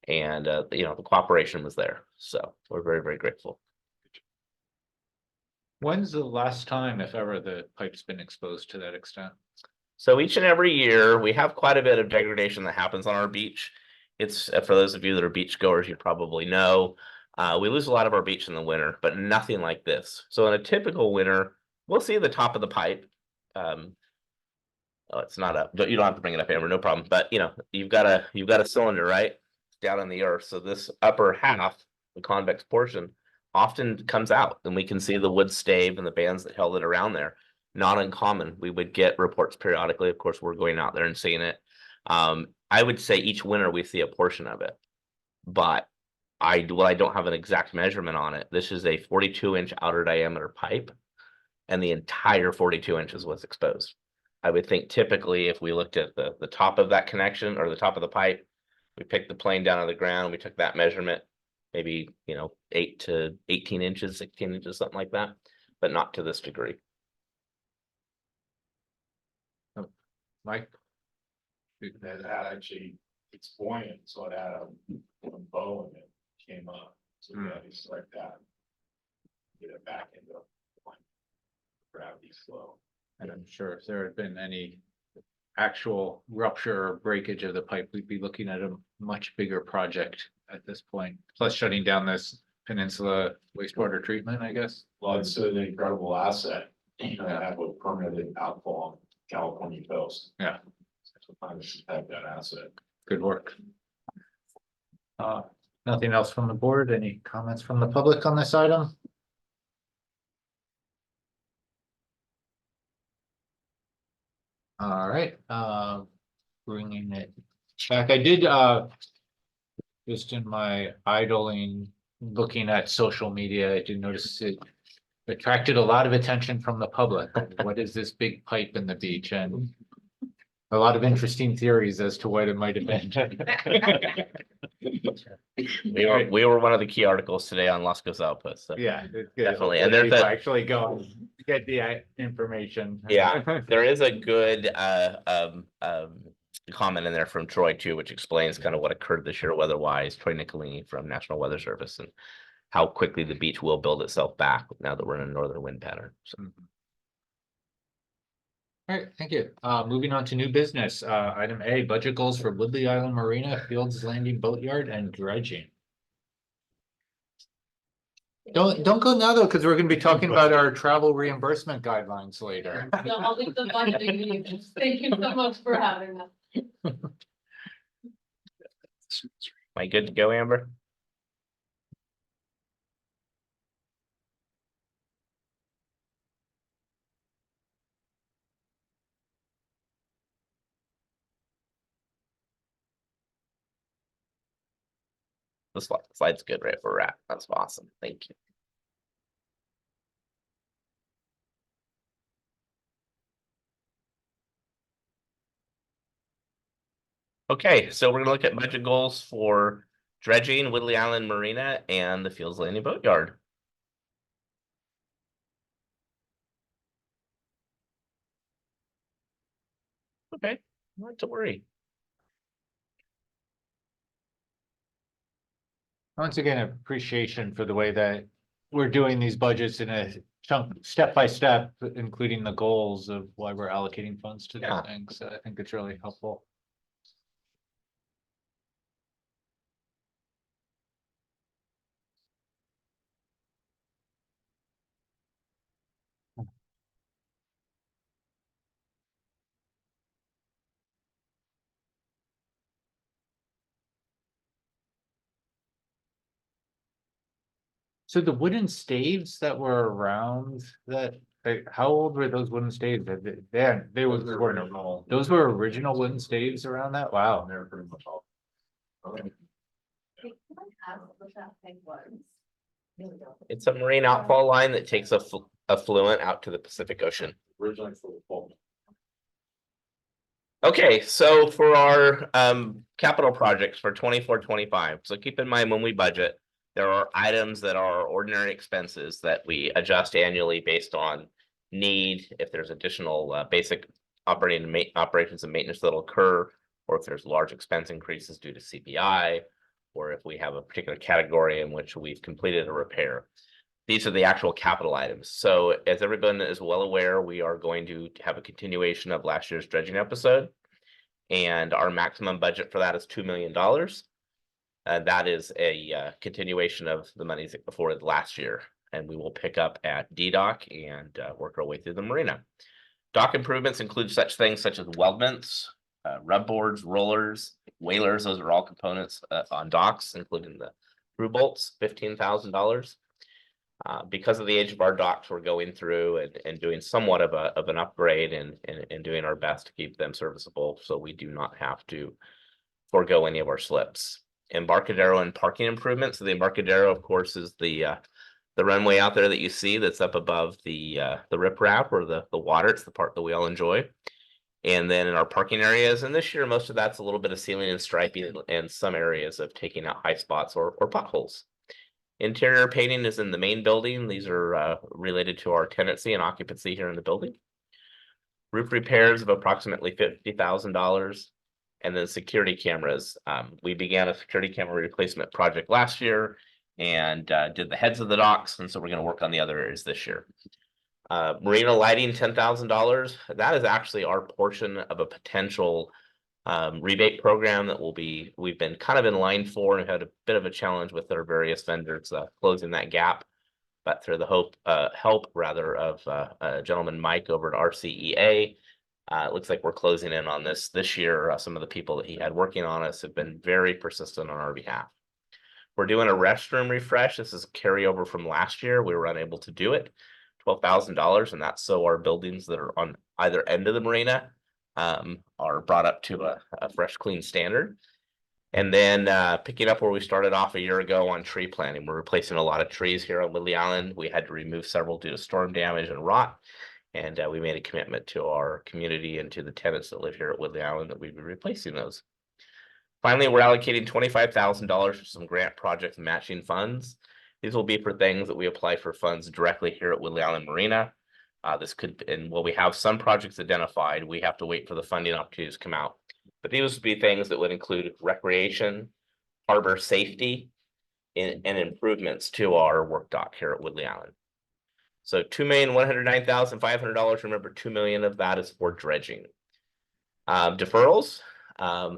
And the cooperation was there. So we're very, very grateful. When's the last time, if ever, the pipe's been exposed to that extent? So each and every year, we have quite a bit of degradation that happens on our beach. It's for those of you that are beach goers, you probably know, we lose a lot of our beach in the winter, but nothing like this. So in a typical winter, we'll see the top of the pipe. Oh, it's not up. You don't have to bring it up, Amber, no problem. But you've got a cylinder, right? Down in the earth. So this upper half, the convex portion, often comes out and we can see the wood stave and the bands that held it around there. Not uncommon. We would get reports periodically. Of course, we're going out there and seeing it. I would say each winter we see a portion of it, but I don't have an exact measurement on it. This is a 42-inch outer diameter pipe, and the entire 42 inches was exposed. I would think typically if we looked at the top of that connection or the top of the pipe, We picked the plane down on the ground, we took that measurement, maybe, 8 to 18 inches, 16 inches, something like that, but not to this degree. Mike? That actually, it's buoyant, so it had a bow and it came up, so Hmm. yeah, it's like that. Get it back into gravity slow. And I'm sure if there had been any actual rupture or breakage of the pipe, we'd be looking at a much bigger project at this point. Plus shutting down this peninsula wastewater treatment, I guess. Well, it's an incredible asset, to have a permitted outfall on California coast. Yeah. So I should have that asset. Good work. Nothing else from the board? Any comments from the public on this item? All right, bringing it back. I did, just in my idling, looking at social media, I did notice it attracted a lot of attention from the public. What is this big pipe in the beach? And a lot of interesting theories as to what it might have been. We were one of the key articles today on Las Cosas output, so. Yeah. it's good. Definitely, and Hopefully there's people a- actually go and get the information. Yeah, there is a good comment in there from Troy too, which explains kind of what occurred this year weather-wise. Troy Nicolini from National Weather Service and how quickly the beach will build itself back now that we're in a northern wind pattern. So All right, thank you. Moving on to new business. Item A, budget goals for Woodley Island Marina, Fields Landing Boatyard and dredging. Don't go now though, because we're gonna be talking about our travel reimbursement guidelines later. I'll leave the budgeting meetings. Thank you so much for having us. am I good to go, Amber? The slide's good right where we're at. That's awesome. Thank you. Okay, so we're gonna look at budget goals for dredging, Woodley Island Marina, and the Fields Landing Boatyard. Okay, not to worry. Once again, appreciation for the way that we're doing these budgets in a chunk, step by step, including the goals of why we're allocating funds to Yeah. these things. So I think it's really helpful. So the wooden staves that were around that, how old were those wooden staves? They Those were, are original. those were original wooden staves around that? Wow. They're pretty much all. Okay. It's a marine outfall line that takes affluent out to the Pacific Ocean. Originally for the fall. Okay, so for our capital projects for 24-25, so keep in mind when we budget, there are items that are ordinary expenses that we adjust annually based on need. If there's additional basic operations and maintenance that'll occur, or if there's large expense increases due to CPI, or if we have a particular category in which we've completed a repair. These are the actual capital items. So as everyone is well aware, we are going to have a continuation of last year's dredging episode. And our maximum budget for that is $2 million. That is a continuation of the monies afforded last year. And we will pick up at D-Dock and work our way through the marina. Dock improvements include such things such as weldments, rub boards, rollers, whalers. Those are all components on docks, including the through bolts, $15,000. Because of the age of our docks, we're going through and doing somewhat of an upgrade and doing our best to keep them serviceable, so we do not have to forego any of our slips. Embarcadero and parking improvements. So the Embarcadero, of course, is the runway out there that you see that's up above the riprap or the water. It's the part that we all enjoy. And then in our parking areas, and this year, most of that's a little bit of sealing and striping and some areas of taking out high spots or potholes. Interior painting is in the main building. These are related to our tenancy and occupancy here in the building. Roof repairs of approximately $50,000. And then security cameras. We began a security camera replacement project last year and did the heads of the docks. And so we're going to work on the other areas this year. Marina lighting, $10,000. That is actually our portion of a potential rebate program that we've been kind of in line for and had a bit of a challenge with our various vendors closing that gap. But through the help rather of a gentleman, Mike, over at RCEA, it looks like we're closing in on this year. Some of the people that he had working on us have been very persistent on our behalf. We're doing a restroom refresh. This is a carryover from last year. We were unable to do it. $12,000, and that's so our buildings that are on either end of the marina are brought up to a fresh, clean standard. And then picking up where we started off a year ago on tree planting, we're replacing a lot of trees here on Whidley Island. We had to remove several due to storm damage and rot. And we made a commitment to our community and to the tenants that live here at Whidley Island that we'd be replacing those. Finally, we're allocating $25,000 for some grant project matching funds. These will be for things that we apply for funds directly here at Whidley Island Marina. While we have some projects identified, we have to wait for the funding opportunities to come out. But these would be things that would include recreation, harbor safety, and improvements to our work dock here at Whidley Island. So $2,109,500. Remember, $2 million of that is for dredging. Deferrals.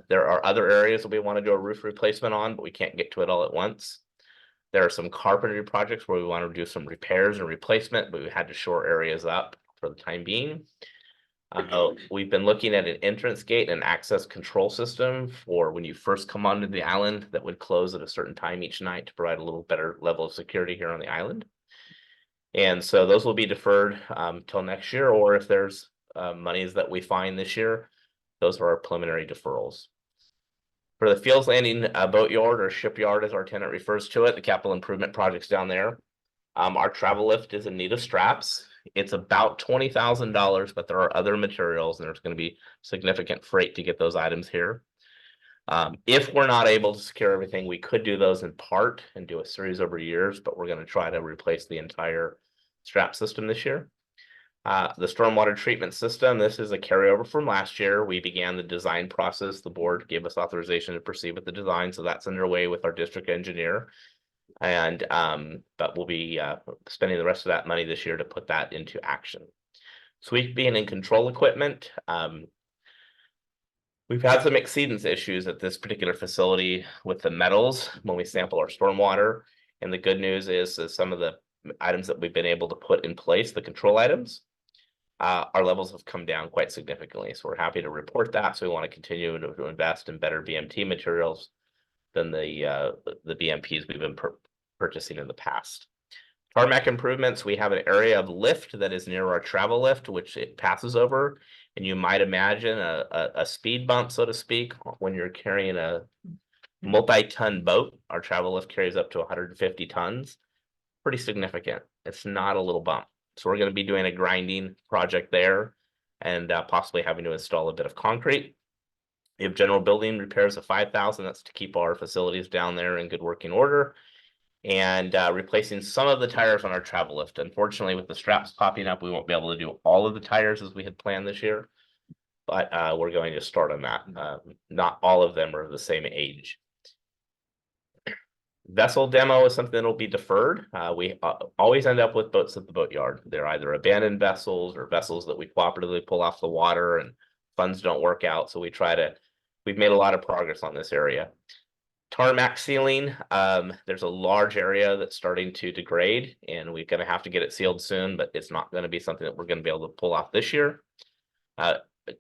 There are other areas that we want to do a roof replacement on, but we can't get to it all at once. There are some carpentry projects where we want to do some repairs and replacement, but we had to shore areas up for the time being. We've been looking at an entrance gate and access control system for when you first come onto the island that would close at a certain time each night to provide a little better level of security here on the island. And so those will be deferred till next year, or if there's monies that we find this year, those are our preliminary deferrals. For the Fields Landing boatyard or shipyard, as our tenant refers to it, the capital improvement projects down there. Our travel lift is in need of straps. It's about $20,000, but there are other materials and there's going to be significant freight to get those items here. If we're not able to secure everything, we could do those in part and do a series over years, but we're going to try to replace the entire strap system this year. The stormwater treatment system, this is a carryover from last year. We began the design process. The board gave us authorization to proceed with the design, so that's underway with our district engineer. And but we'll be spending the rest of that money this year to put that into action. Sweeping and control equipment. We've had some exceedance issues at this particular facility with the metals when we sample our stormwater. And the good news is some of the items that we've been able to put in place, the control items, our levels have come down quite significantly. So we're happy to report that. So we want to continue to invest in better BMT materials than the BMPs we've been purchasing in the past. Tarmac improvements, we have an area of lift that is near our travel lift, which it passes over. And you might imagine a speed bump, so to speak, when you're carrying a multi-ton boat. Our travel lift carries up to 150 tons. Pretty significant. It's not a little bump. So we're going to be doing a grinding project there and possibly having to install a bit of concrete. We have general building repairs of $5,000. That's to keep our facilities down there in good working order. And replacing some of the tires on our travel lift. Unfortunately, with the straps popping up, we won't be able to do all of the tires as we had planned this year. But we're going to start on that. Not all of them are of the same age. Vessel demo is something that will be deferred. We always end up with boats at the boatyard. They're either abandoned vessels or vessels that we cooperatively pull off the water and funds don't work out. So we've made a lot of progress on this area. Tarmac sealing, there's a large area that's starting to degrade and we're going to have to get it sealed soon, but it's not going to be something that we're going to be able to pull off this year.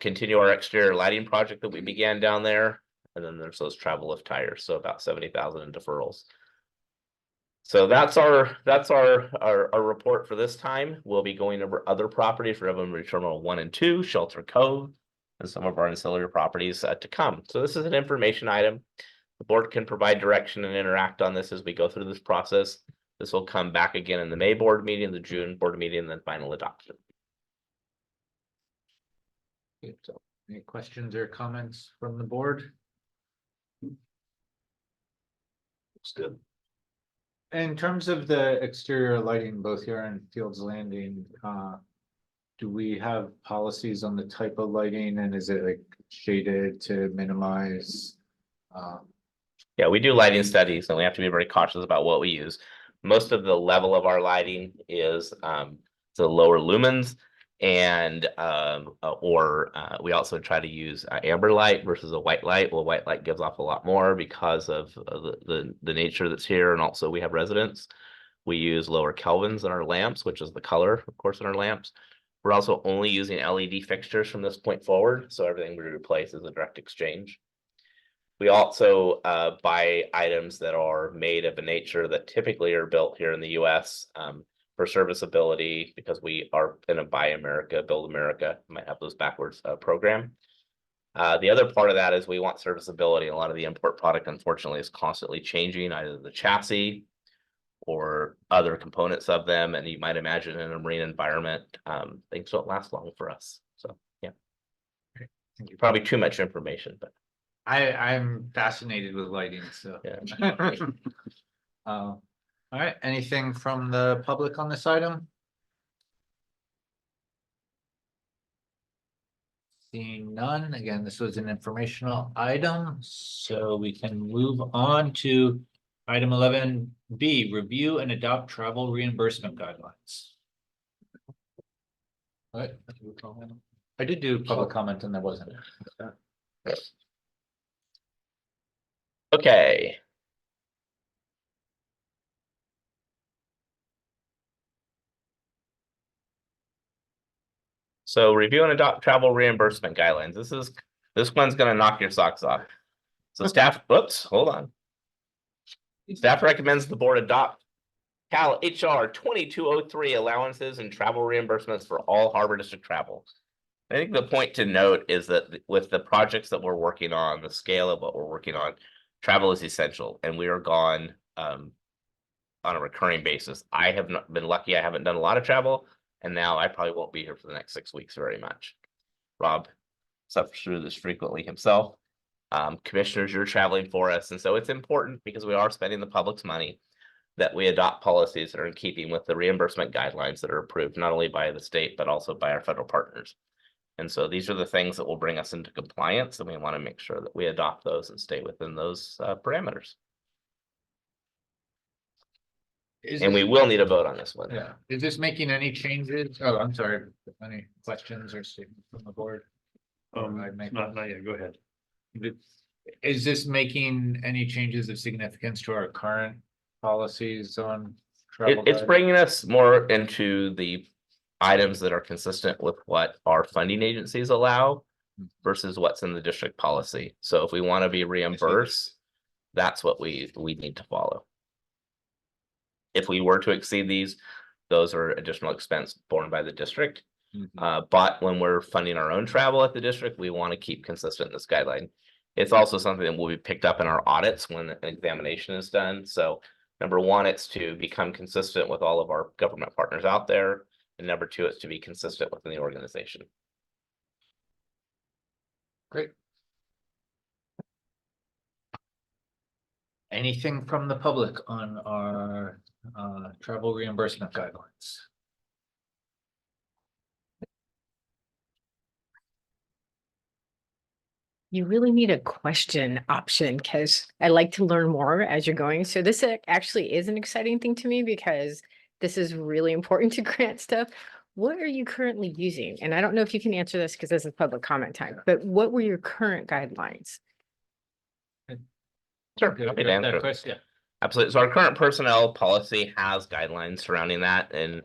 Continue our exterior lighting project that we began down there. And then there's those travel lift tires. So about 70,000 in deferrals. So that's our report for this time. We'll be going over other properties for Revenue Terminal 1 and 2, Shelter Cove, and some of our ancillary properties to come. So this is an information item. The board can provide direction and interact on this as we go through this process. This will come back again in the May board meeting, the June board meeting, and then final adoption. So Any questions or comments from the board? Looks good. In terms of the exterior lighting, both here and Fields Landing, do we have policies on the type of lighting and is it like shaded to minimize? Yeah, we do lighting studies and we have to be very cautious about what we use. Most of the level of our lighting is the lower lumens and we also try to use amber light versus a white light. Well, white light gives off a lot more because of the nature that's here, and also we have residents. We use lower kelvins in our lamps, which is the color, of course, in our lamps. We're also only using LED fixtures from this point forward, so everything we replace is a direct exchange. We also buy items that are made of a nature that typically are built here in the US for serviceability, because we are in a Buy America, Build America, might have those backwards program. The other part of that is we want serviceability. A lot of the import product, unfortunately, is constantly changing, either the chassis or other components of them. And you might imagine in a marine environment, things don't last long for us. So, yeah. Thank you. Probably too much information, but I'm fascinated with lighting, so. yeah. All right, anything from the public on this item? Seeing none, again, this was an informational item, so we can move on to item 11B, review and adopt travel reimbursement guidelines. What? I did do public comment and there wasn't. Okay. So review and adopt travel reimbursement guidelines. This one's gonna knock your socks off. So staff, whoops, hold on. Staff recommends the board adopt Cal HR 2203 allowances and travel reimbursements for all Harbor District travel. I think the point to note is that with the projects that we're working on, the scale of what we're working on, travel is essential, and we are gone on a recurring basis. I have not been lucky. I haven't done a lot of travel, and now I probably won't be here for the next 6 weeks very much. Rob suffers through this frequently himself. Commissioners, you're traveling for us, and so it's important, because we are spending the public's money, that we adopt policies that are in keeping with the reimbursement guidelines that are approved not only by the state but also by our federal partners. And so these are the things that will bring us into compliance, and we want to make sure that we adopt those and stay within those parameters. And we will need a vote on this one. Yeah, is this making any changes? Oh, I'm sorry, any questions or statements from the board? Not yet, go ahead. Is this making any changes of significance to our current policies on travel? It's bringing us more into the items that are consistent with what our funding agencies allow versus what's in the district policy. So if we want to be reimbursed, that's what we need to follow. If we were to exceed these, those are additional expense borne by the district. But when we're funding our own travel at the district, we want to keep consistent in this guideline. It's also something that will be picked up in our audits when an examination is done. So number one, it's to become consistent with all of our government partners out there. And number two, it's to be consistent within the organization. Great. Anything from the public on our travel reimbursement guidelines? You really need a question option because I like to learn more as you're going. So this actually is an exciting thing to me because this is really important to grant stuff. What are you currently using? And I don't know if you can answer this because this is public comment time, but what were your current guidelines? Sure, happy to answer it. Yeah. Absolutely. So our current personnel policy has guidelines surrounding that. And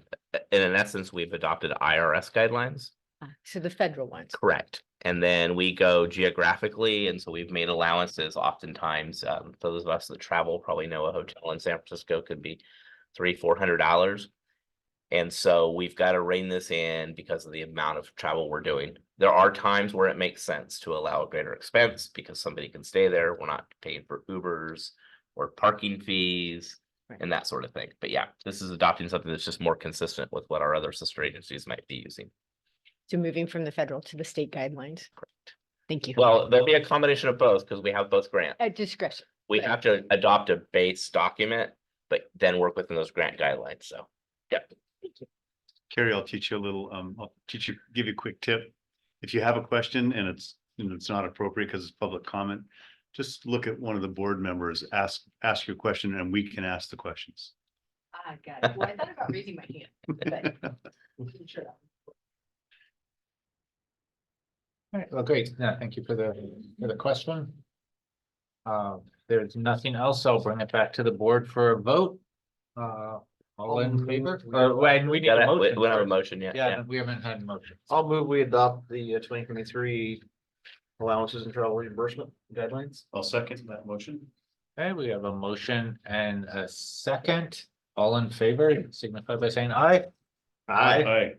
in essence, we've adopted IRS guidelines. So the federal ones. Correct. And then we go geographically. And so we've made allowances oftentimes. For those of us that travel probably know a hotel in San Francisco could be $300-400. And so we've got to rein this in because of the amount of travel we're doing. There are times where it makes sense to allow a greater expense because somebody can stay there. We're not paying for Ubers or parking fees and that sort of thing. But yeah, this is adopting something that's just more consistent with what our other sister agencies might be using. So moving from the federal to the state guidelines. Thank you. Well, there'll be a combination of both because we have both grants. At discretion. We have to adopt a base document, but then work within those grant guidelines. So, yeah. Carrie, I'll teach you a little, give you a quick tip. If you have a question and it's not appropriate because it's public comment, just look at one of the board members, ask your question and we can ask the questions. I got it. Well, I thought about raising my hand, but. Sure. All right, well, great. Yeah, thank you for the question. There's nothing else. I'll bring it back to the board for a vote. All in favor? Or when we need a We motion. don't have a first. motion yet. Yeah, we haven't had a motion. I'll move we adopt the 2023 allowances and travel reimbursement guidelines. I'll second that motion. Okay, we have a motion and a second. All in favor, signify by saying aye. Aye.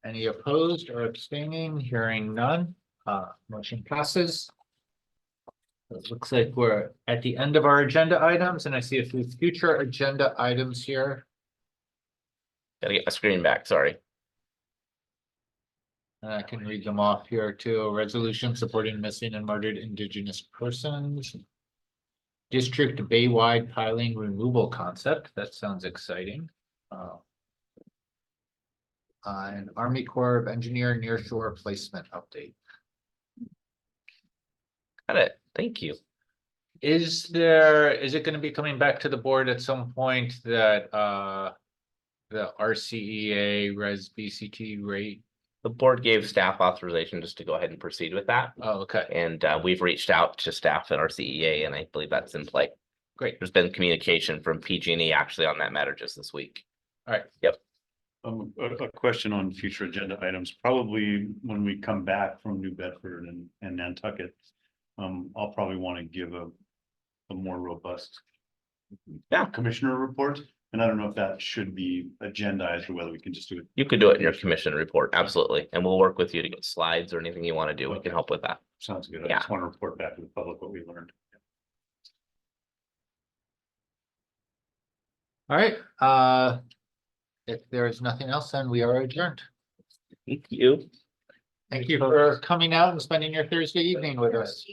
Any opposed or abstaining? Hearing none, motion passes. It looks like we're at the end of our agenda items, and I see a few future agenda items here. Gotta get my screen back, sorry. And I can read them off here too. A resolution supporting missing and murdered Indigenous persons. District Baywide piling removal concept. That sounds exciting. An Army Corps of Engineer nearshore placement update. Got it. Thank you. Is it gonna be coming back to the board at some point that the RCEA Res BCT rate? The board gave staff authorization just to go ahead and proceed with that. Oh, okay, And we've reached out to staff at our CEA and I believe that's in play. great. There's been communication from PG&E actually on that matter just this week. All right. Yep. A question on future agenda items, probably when we come back from New Bedford and Nantucket. I'll probably want to give a more robust. Yeah. Commissioner report, and I don't know if that should be agendized or whether we can just do it. You could do it in your commission report, absolutely. And we'll work with you to get slides or anything you want to do. We can help with that. Sounds good. I Yeah. just want to report back to the public what we learned. All right, if there is nothing else, then we are adjourned. Thank you. Thank you for coming out and spending your Thursday evening with us.